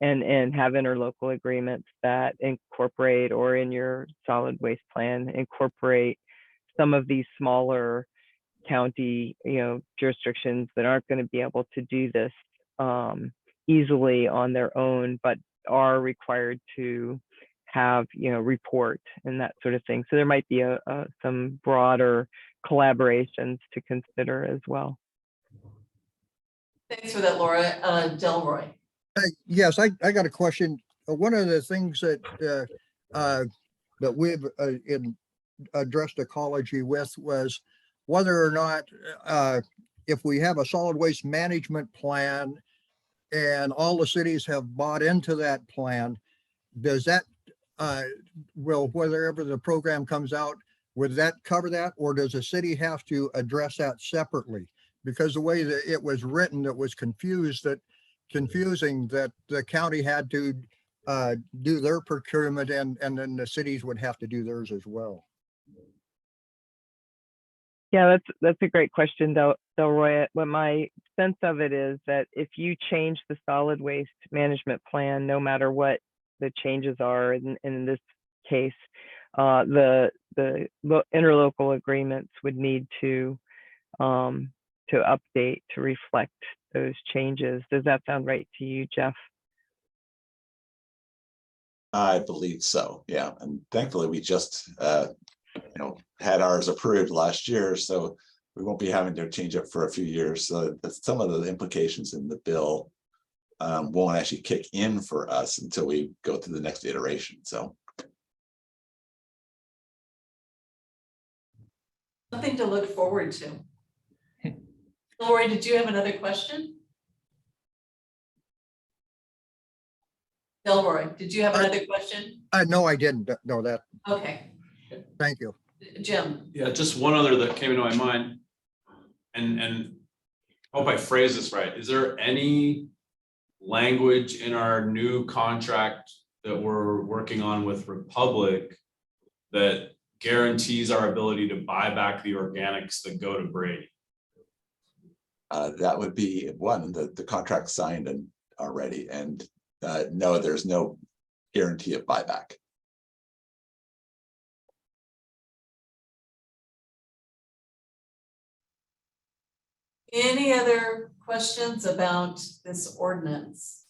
and have interlocal agreements that incorporate, or in your solid waste plan, incorporate some of these smaller county jurisdictions that aren't going to be able to do this easily on their own, but are required to have report and that sort of thing. So there might be some broader collaborations to consider as well. Thanks for that, Laura. Delroy. Yes, I got a question. One of the things that we've addressed Ecology with was whether or not if we have a solid waste management plan and all the cities have bought into that plan, does that, wherever the program comes out, would that cover that? Or does the city have to address that separately? Because the way that it was written, it was confusing that the county had to do their procurement and then the cities would have to do theirs as well. Yeah, that's a great question, Delroy. What my sense of it is that if you change the solid waste management plan, no matter what the changes are in this case, the interlocal agreements would need to update to reflect those changes. Does that sound right to you, Jeff? I believe so. Yeah, and thankfully we just had ours approved last year, so we won't be having to change it for a few years. So that's some of the implications in the bill won't actually kick in for us until we go through the next iteration. So Something to look forward to. Lori, did you have another question? Delroy, did you have another question? No, I didn't know that. Okay, Thank you. Jim. Yeah, just one other that came into my mind. And hope I phrase this right. Is there any language in our new contract that we're working on with Republic that guarantees our ability to buy back the organics that go to Brady? that would be one, the contract signed and already, and no, there's no guarantee of buyback. Any other questions about this ordinance?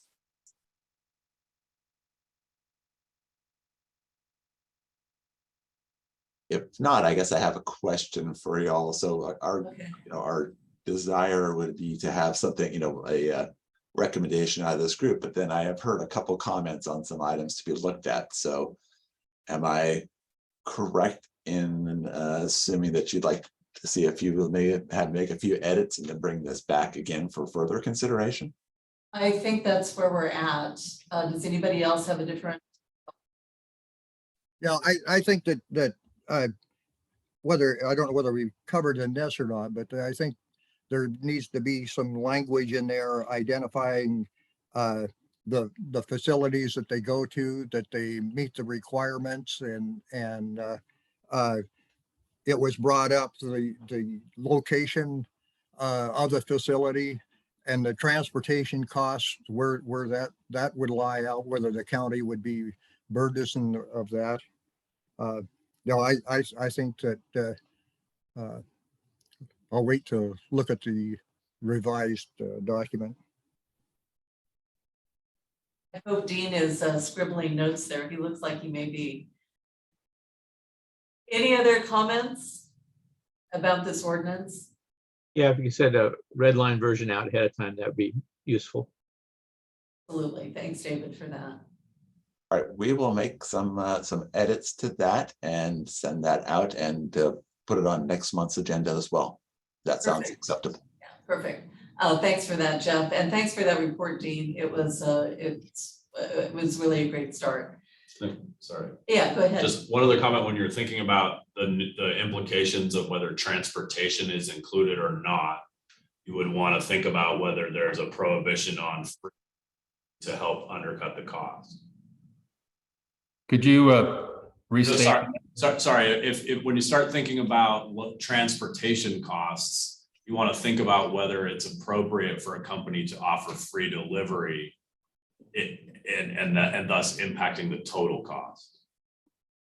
If not, I guess I have a question for you all. So our, Okay. our desire would be to have something, a recommendation out of this group, but then I have heard a couple comments on some items to be looked at. So am I correct in assuming that you'd like to see if you will make a few edits and then bring this back again for further consideration? I think that's where we're at. Does anybody else have a different? Yeah, I think that whether, I don't know whether we've covered in this or not, but I think there needs to be some language in there identifying the facilities that they go to, that they meet the requirements, and it was brought up, the location of the facility and the transportation costs, where that would lie out, whether the county would be burdensome of that. I think that I'll wait to look at the revised document. I hope Dean is scribbling notes there. He looks like he may be. Any other comments about this ordinance? Yeah, if you said a red line version out ahead of time, that would be useful. Absolutely. Thanks, David, for that. All right, we will make some edits to that and send that out and put it on next month's agenda as well. That sounds Perfect. acceptable. Yeah, perfect. Thanks for that, Jeff, and thanks for that report, Dean. It was really a great start. Sorry. Yeah, go ahead. Just one other comment when you're thinking about the implications of whether transportation is included or not. You would want to think about whether there's a prohibition on free to help undercut the cost. Could you restate? Sorry, if when you start thinking about what transportation costs, you want to think about whether it's appropriate for a company to offer free delivery and thus impacting the total cost.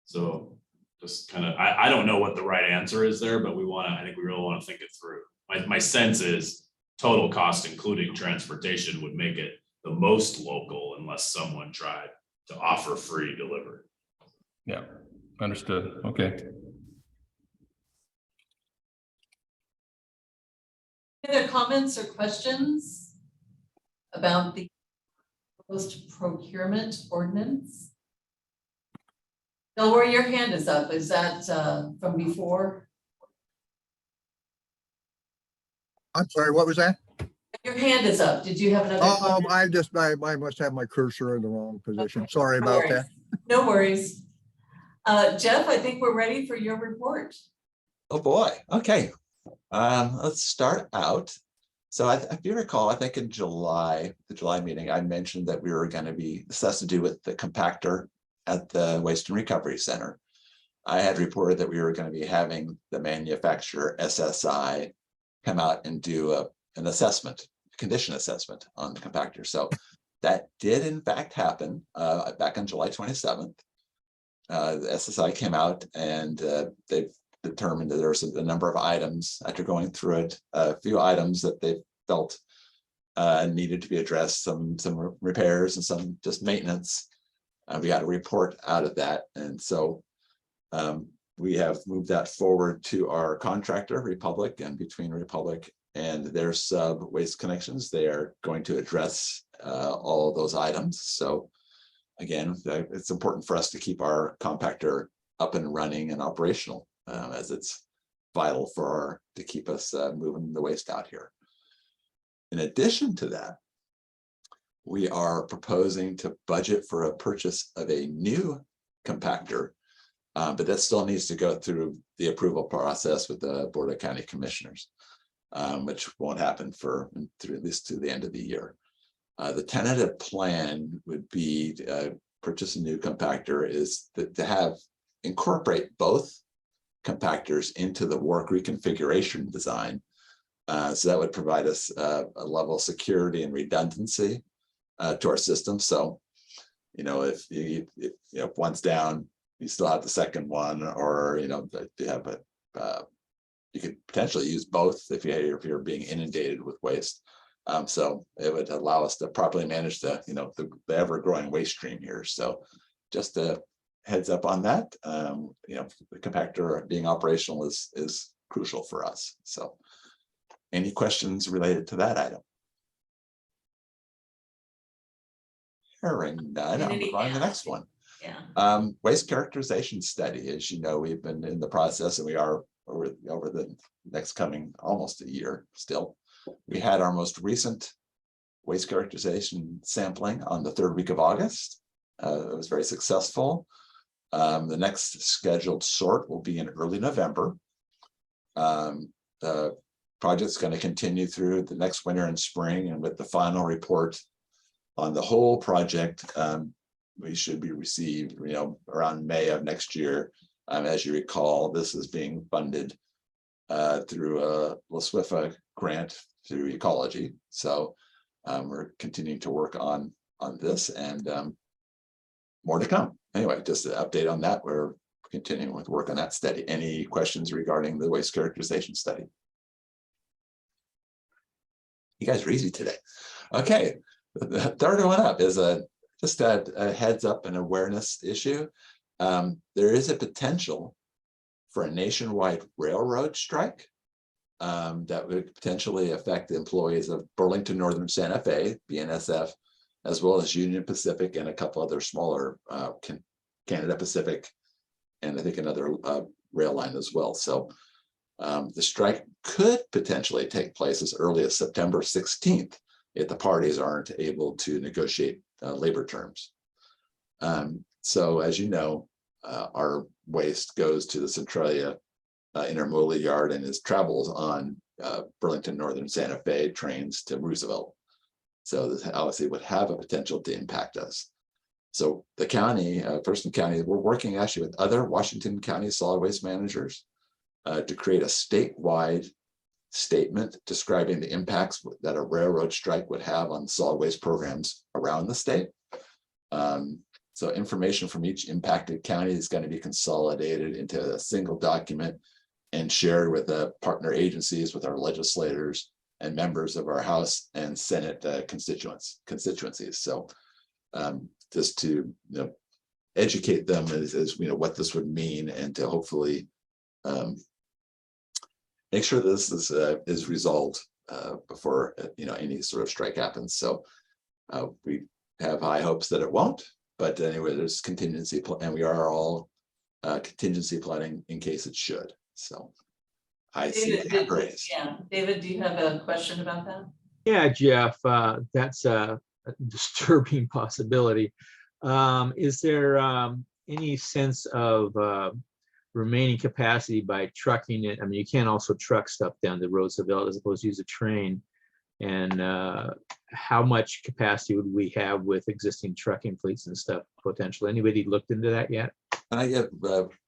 So just kind of, I don't know what the right answer is there, but I think we really want to think it through. My sense is total cost, including transportation, would make it the most local unless someone tried to offer free delivery. Yeah, understood. Okay. Any other comments or questions about the proposed procurement ordinance? Delroy, your hand is up. Is that from before? I'm sorry, what was that? Your hand is up. Did you have another comment? I must have my cursor in the wrong position. Sorry No about worries. that. No worries. Jeff, I think we're ready for your report. Oh boy. Okay. Let's start out. So if you recall, I think in the July meeting, I mentioned that we were going to be, this has to do with the compactor at the Waste and Recovery Center. I had reported that we were going to be having the manufacturer SSI come out and do an assessment, condition assessment on the compactor. So that did in fact happen back on July 27th. The SSI came out and they determined that there's a number of items, after going through it, a few items that they felt needed to be addressed, some repairs and some just maintenance. We got a report out of that. And so we have moved that forward to our contractor, Republic, and between Republic and their sub waste connections. They are going to address all of those items. So again, it's important for us to keep our compactor up and running and operational, as it's vital to keep us moving the waste out here. In addition to that, we are proposing to budget for a purchase of a new compactor, but that still needs to go through the approval process with the Board of County Commissioners, which won't happen through at least to the end of the year. The tentative plan would be to purchase a new compactor is to incorporate both compactors into the work reconfiguration design. So that would provide us a level of security and redundancy to our system. So, if one's down, you still have the second one, or you have you could potentially use both if you're being inundated with waste. So it would allow us to properly manage the ever-growing waste stream here. So just a heads up on that. The compactor being operational is crucial for us. So any questions related to that item? Hearing none, I'll move on to the next one. Yeah. Waste characterization study. As you know, we've been in the process, and we are over the next coming almost a year still. We had our most recent waste characterization sampling on the 3rd week of August. It was very successful. The next scheduled sort will be in early November. The project's going to continue through the next winter and spring, and with the final report on the whole project, we should be received, around May of next year. As you recall, this is being funded through a LaSWIFA grant through ecology. So we're continuing to work on this, and more to come. Anyway, just an update on that. We're continuing with work on that study. Any questions regarding the waste characterization study? You guys are easy today. Okay, the third one up is just a heads up and awareness issue. There is a potential for a nationwide railroad strike that would potentially affect the employees of Burlington Northern Santa Fe, BNSF, as well as Union Pacific and a couple other smaller Canada Pacific, and I think another rail line as well. So the strike could potentially take place as early as September 16th if the parties aren't able to negotiate labor terms. So as you know, our waste goes to the Centralia intermodal yard and travels on Burlington Northern Santa Fe trains to Roosevelt. So this obviously would have a potential to impact us. So the county, Thurston County, we're working actually with other Washington County solid waste managers to create a statewide statement describing the impacts that a railroad strike would have on solid waste programs around the state. So information from each impacted county is going to be consolidated into a single document and shared with the partner agencies, with our legislators and members of our House and Senate constituencies. So just to educate them as what this would mean, and to hopefully make sure this is resolved before any sort of strike happens. So we have high hopes that it won't, but anyway, there's contingency, and we are all contingency planning in case it should. So I see the hand raised. Yeah, David, do you have a question about that? Yeah, Jeff, that's a disturbing possibility. Is there any sense of remaining capacity by trucking it? I mean, you can't also truck stuff down to Roosevelt as opposed to use a train. And how much capacity would we have with existing trucking fleets and stuff potentially? Anybody looked into that yet?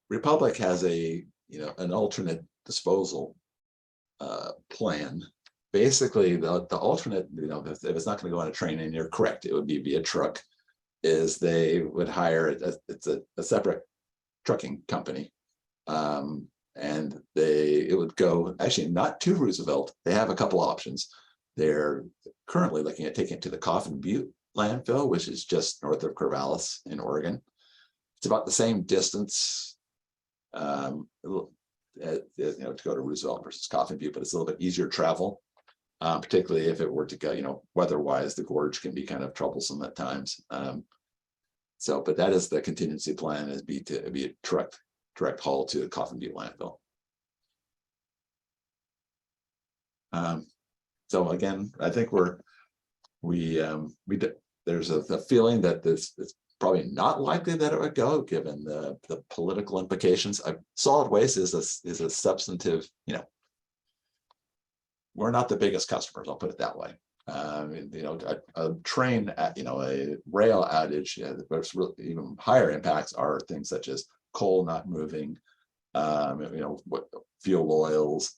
Republic has an alternate disposal plan. Basically, the alternate, if it's not going to go on a train, and you're correct, it would be via truck, is they would hire it's a separate trucking company. And it would go actually not to Roosevelt. They have a couple options. They're currently looking at taking it to the Coffin Butte landfill, which is just north of Corvallis in Oregon. It's about the same distance to go to Roosevelt versus Coffin Butte, but it's a little bit easier travel particularly if it were to go, weather-wise, the gorge can be kind of troublesome at times. But that is the contingency plan, is be a direct haul to Coffin Butte landfill. So again, I think there's a feeling that it's probably not likely that it would go, given the political implications. Solid waste is a substantive, we're not the biggest customers, I'll put it that way. A train, a rail outage, there's really even higher impacts are things such as coal not moving, fuel oils,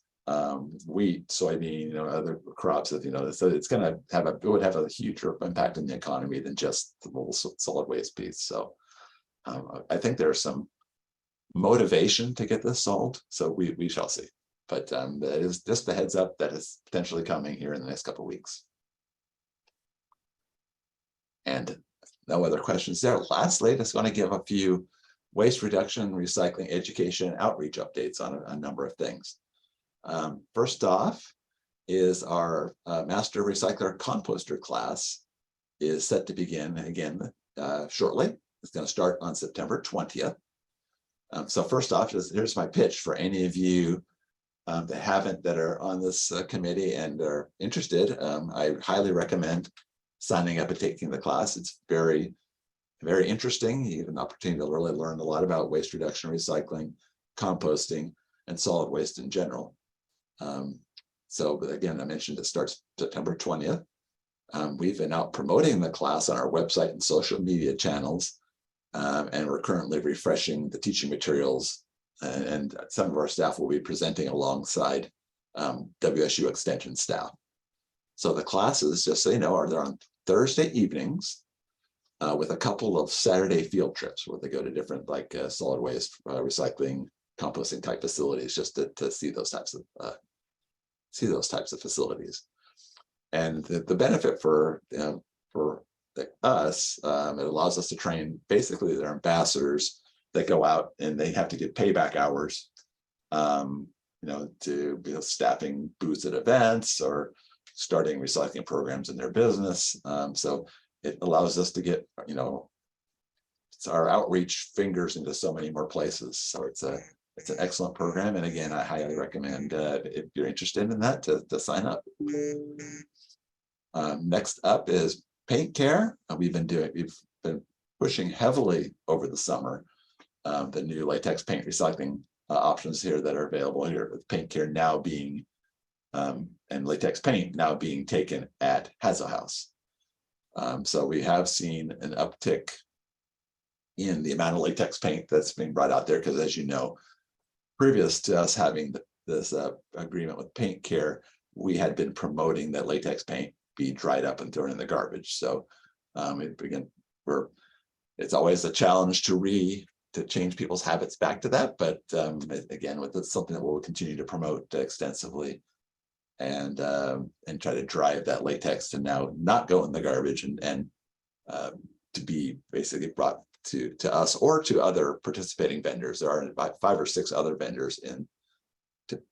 wheat, soybean, other crops that, so it's going to it would have a huge impact on the economy than just the little solid waste piece. So I think there's some motivation to get this solved. So we shall see. But that is just the heads up that is potentially coming here in the next couple of weeks. And no other questions there. Lastly, I just want to give a few waste reduction, recycling, education, outreach updates on a number of things. First off is our Master Recycler Composter class is set to begin again shortly. It's going to start on September 20th. So first off, here's my pitch for any of you that are on this committee and are interested. I highly recommend signing up and taking the class. It's very, very interesting. You have an opportunity to really learn a lot about waste reduction, recycling, composting, and solid waste in general. But again, I mentioned it starts September 20th. We've been out promoting the class on our website and social media channels, and we're currently refreshing the teaching materials, and some of our staff will be presenting alongside WSU Extension staff. So the classes, just so you know, are on Thursday evenings with a couple of Saturday field trips where they go to different solid waste, recycling, composting type facilities, just to see those types of facilities. And the benefit for us, it allows us to train basically their ambassadors that go out and they have to get payback hours, to staffing booths at events or starting recycling programs in their business. So it allows us to get, our outreach fingers into so many more places. So it's an excellent program. And again, I highly recommend if you're interested in that to sign up. Next up is paint care. We've been pushing heavily over the summer the new latex paint recycling options here that are available here, with paint care now being and latex paint now being taken at Hazel House. So we have seen an uptick in the amount of latex paint that's being brought out there, because as you know, previous to us having this agreement with Paint Care, we had been promoting that latex paint be dried up and thrown in the garbage. So it's always a challenge to change people's habits back to that. But again, it's something that we'll continue to promote extensively, and try to drive that latex to now not go in the garbage and to be basically brought to us or to other participating vendors. There are about 5 or 6 other vendors in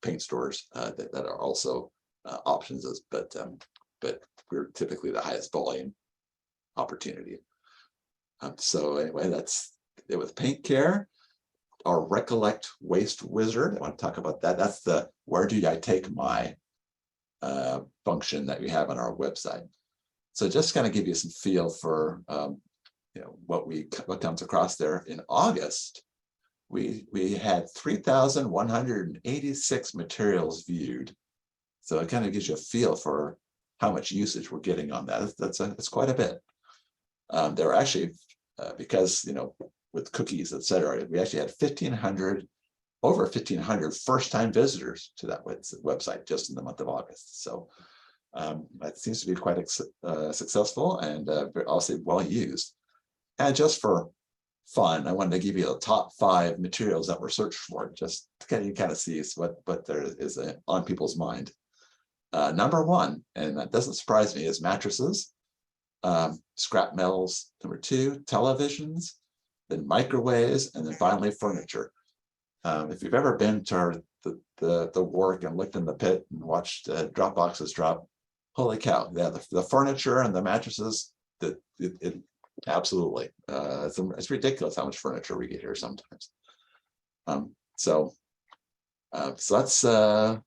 paint stores that are also options, but we're typically the highest volume opportunity. So anyway, that's it with Paint Care. Our Recollect Waste Wizard, I want to talk about that. That's the where do I take my function that we have on our website. So just kind of give you some feel for what comes across there. In August, we had 3,186 materials viewed. So it kind of gives you a feel for how much usage we're getting on that. That's quite a bit. There were actually, because with cookies, etc., we actually had over 1,500 first-time visitors to that website just in the month of August. So that seems to be quite successful and also well used. And just for fun, I wanted to give you the top 5 materials that were searched for, just to kind of see what there is on people's mind. Number 1, and that doesn't surprise me, is mattresses. Scrap metals, number 2, televisions, then microwaves, and then finally furniture. If you've ever been to the work and looked in the pit and watched drop boxes drop, holy cow, yeah, the furniture and the mattresses, that it absolutely, it's ridiculous how much furniture we get here sometimes. So that's kind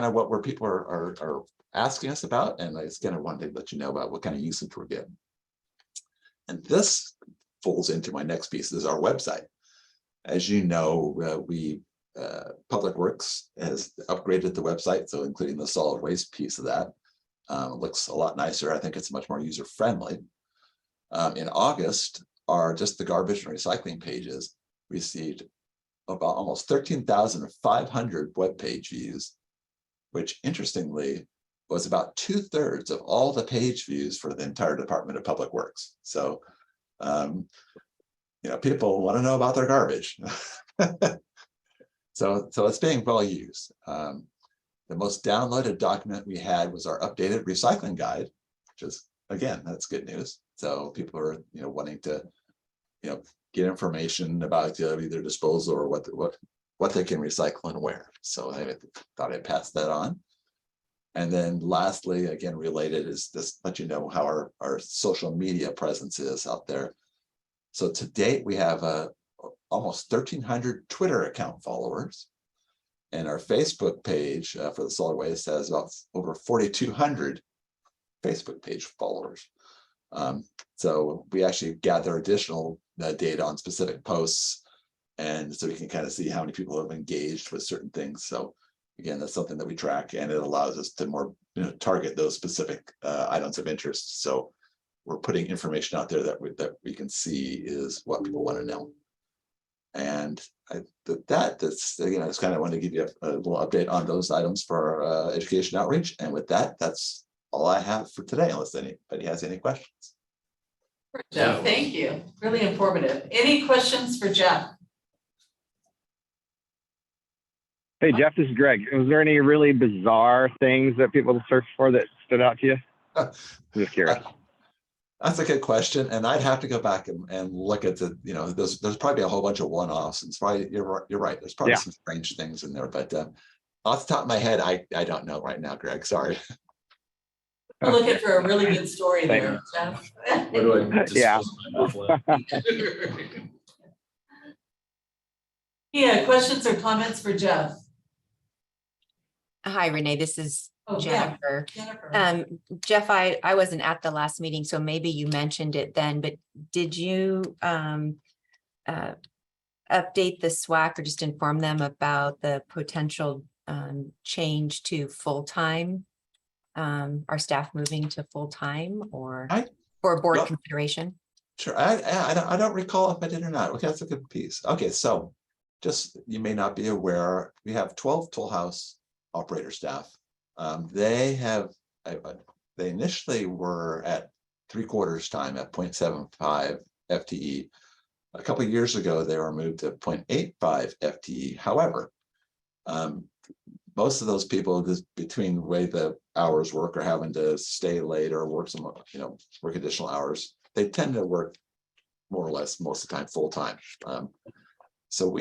of what people are asking us about, and I just kind of wanted to let you know about what kind of usage we're getting. And this folds into my next piece. This is our website. As you know, Public Works has upgraded the website, so including the solid waste piece of that. It looks a lot nicer. I think it's much more user friendly. In August, just the garbage and recycling pages received about almost 13,500 web page views, which interestingly was about 2/3 of all the page views for the entire Department of Public Works. So, people want to know about their garbage. So it's being well used. The most downloaded document we had was our updated recycling guide, which is, again, that's good news. So people are, wanting to, get information about either disposal or what they can recycle and where. So I thought I'd pass that on. And then lastly, again, related is this, let you know how our social media presence is out there. So to date, we have almost 1,300 Twitter account followers. And our Facebook page for the solid waste has about over 4,200 Facebook page followers. So we actually gather additional data on specific posts, and so we can kind of see how many people have engaged with certain things. So again, that's something that we track, and it allows us to more target those specific items of interest. So we're putting information out there that we can see is what people want to know. And that's again, I just kind of wanted to give you a little update on those items for education outreach. And with that, that's all I have for today, unless anybody has any questions. Jeff, thank you. Really informative. Any questions for Jeff? Hey, Jeff, this is Greg. Was there any really bizarre things that people searched for that stood out to you? I'm just curious. That's a good question, and I'd have to go back and look at the, there's probably a whole bunch of one-offs, and it's probably, you're right. There's probably some strange things in there, but off the top of my head, I don't know right now, Greg. Sorry. We're looking for a really good story there, Jeff. Yeah. Yeah, questions or comments for Jeff? Hi, Renee, this is Jennifer. Jennifer. Jeff, I wasn't at the last meeting, so maybe you mentioned it then, but did you update the SWAC or just inform them about the potential change to full-time? Our staff moving to full-time or for board consideration? Sure, I don't recall if I did or not. Okay, that's a good piece. Okay, so just, you may not be aware, we have 12 toll house operator staff. They initially were at 3/4 time at 0.75 FTE. A couple of years ago, they were moved to 0.85 FTE. However, most of those people, between the way the hours work or having to stay late or work some, work additional hours, they tend to work more or less most of the time full time. So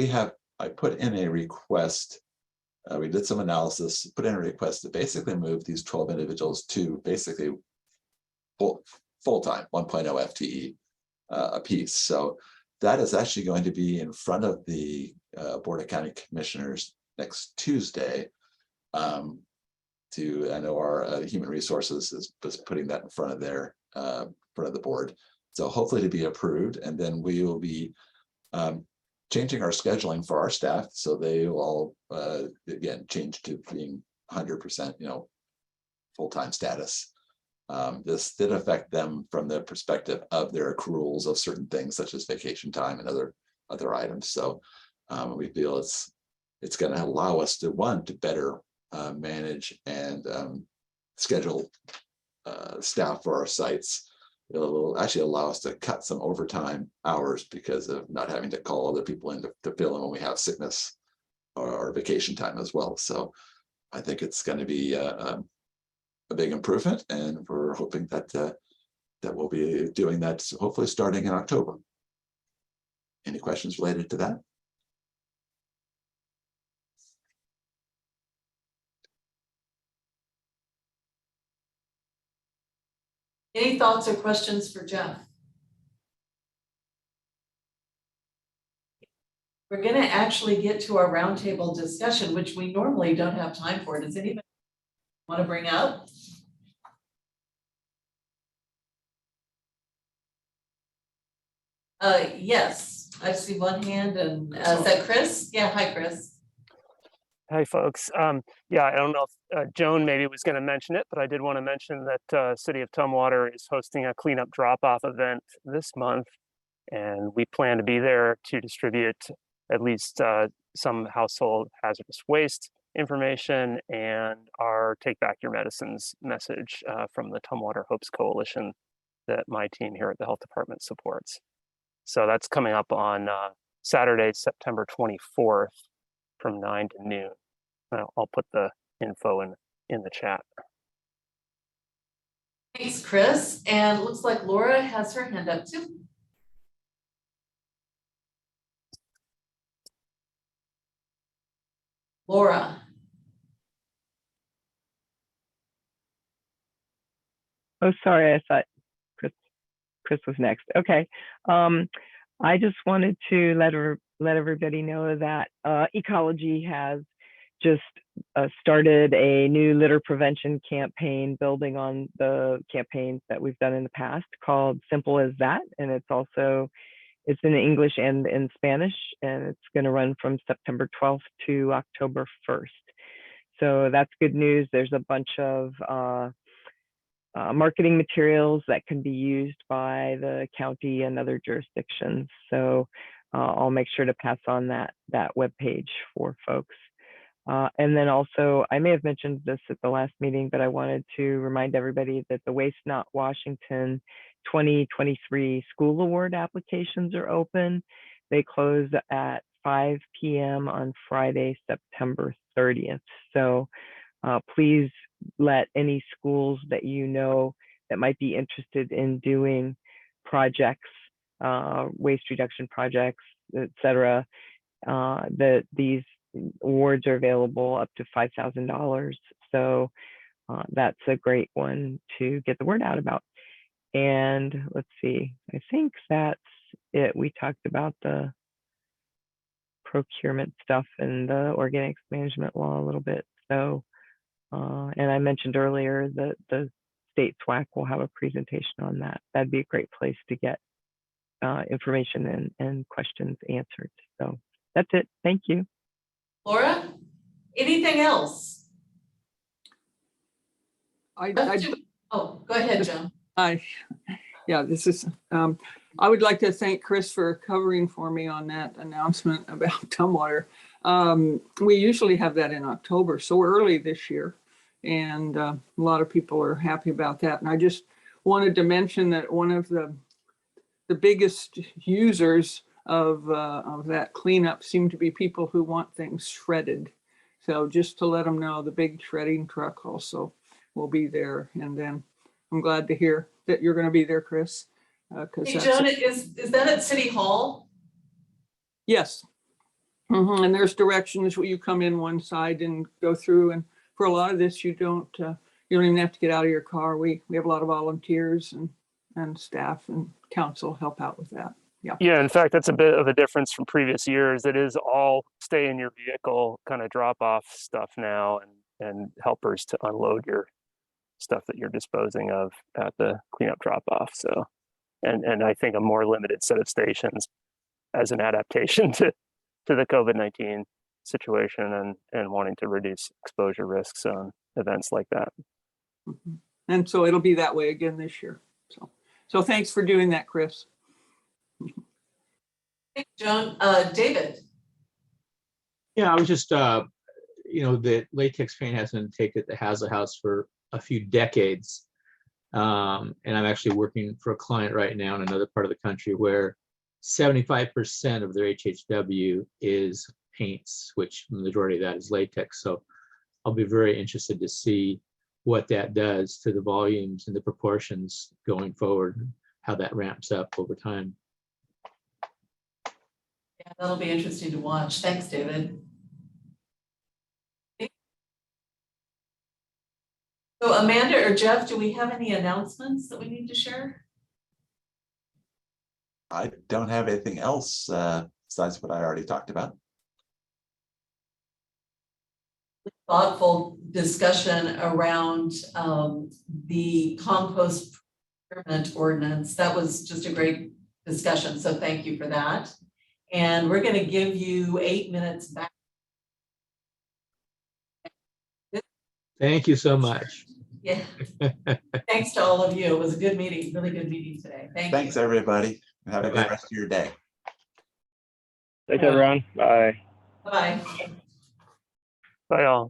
I put in a request. We did some analysis, put in a request to basically move these 12 individuals to basically full-time 1.0 FTE a piece. So that is actually going to be in front of the Board of County Commissioners next Tuesday. I know our Human Resources is putting that in front of the board. So hopefully to be approved, and then we will be changing our scheduling for our staff, so they will again change to being 100%, full-time status. This did affect them from the perspective of their accruals of certain things such as vacation time and other items. So we feel it's going to allow us to better manage and schedule staff for our sites. It'll actually allow us to cut some overtime hours because of not having to call other people in to fill in when we have sickness or vacation time as well. So I think it's going to be a big improvement, and we're hoping that we'll be doing that hopefully starting in October. Any questions related to that? Any thoughts or questions for Jeff? We're gonna actually get to our roundtable discussion, which we normally don't have time for. Does anybody want to bring up? Yes, I see one hand and is that Chris? Yeah, hi, Chris. Hi, folks. Yeah, I don't know if Joan maybe was going to mention it, but I did want to mention that City of Tumwater is hosting a cleanup drop-off event this month, and we plan to be there to distribute at least some household hazardous waste information and our Take Back Your Medicines message from the Tumwater Hopes Coalition that my team here at the Health Department supports. So that's coming up on Saturday, September 24th from 9 to noon. I'll put the info in the chat. Thanks, Chris. And it looks like Laura has her hand up too. Laura. Oh, sorry, I thought Chris was next. Okay. I just wanted to let everybody know that Ecology has just started a new litter prevention campaign building on the campaigns that we've done in the past called Simple as That. And it's in English and in Spanish, and it's going to run from September 12th to October 1st. So that's good news. There's a bunch of marketing materials that can be used by the county and other jurisdictions. So I'll make sure to pass on that webpage for folks. And then also, I may have mentioned this at the last meeting, but I wanted to remind everybody that the Waste Not Washington 2023 School Award applications are open. They close at 5 p.m. on Friday, September 30th. So please let any schools that you know that might be interested in doing projects, waste reduction projects, etc. That these awards are available up to $5,000. So that's a great one to get the word out about. And let's see, I think that's it. We talked about the procurement stuff and the organics management law a little bit. So, and I mentioned earlier that the state SWAC will have a presentation on that. That'd be a great place to get information and questions answered. So that's it. Thank you. Laura, anything else? Oh, go ahead, Joan. Yeah, this is, I would like to thank Chris for covering for me on that announcement about Tumwater. We usually have that in October, so early this year. And a lot of people are happy about that. And I just wanted to mention that one of the biggest users of that cleanup seem to be people who want things shredded. So just to let them know, the big shredding truck also will be there. And then I'm glad to hear that you're going to be there, Chris. Hey, Joan, is that at City Hall? Yes. And there's directions where you come in one side and go through. And for a lot of this, you don't even have to get out of your car. We have a lot of volunteers and staff and council help out with that. Yeah. Yeah, in fact, that's a bit of a difference from previous years. It is all stay in your vehicle kind of drop off stuff now and helpers to unload your stuff that you're disposing of at the cleanup drop off. So, and I think a more limited set of stations as an adaptation to the COVID-19 situation and wanting to reduce exposure risks on events like that. And so it'll be that way again this year. So thanks for doing that, Chris. Thanks, Joan. David. Yeah, I was just, the latex paint has been taken at the Hazlet House for a few decades. And I'm actually working for a client right now in another part of the country where 75% of their HHW is paints, which the majority of that is latex. So I'll be very interested to see what that does to the volumes and the proportions going forward, how that ramps up over time. Yeah, that'll be interesting to watch. Thanks, David. So Amanda or Jeff, do we have any announcements that we need to share? I don't have anything else besides what I already talked about. Thoughtful discussion around the compost procurement ordinance. That was just a great discussion, so thank you for that. And we're going to give you 8 minutes back. Thank you so much. Yeah. Thanks to all of you. It was a good meeting, really good meeting today. Thanks, everybody. Have a good Bye-bye. rest of your day. Thanks, everyone. Bye. Bye. Bye all.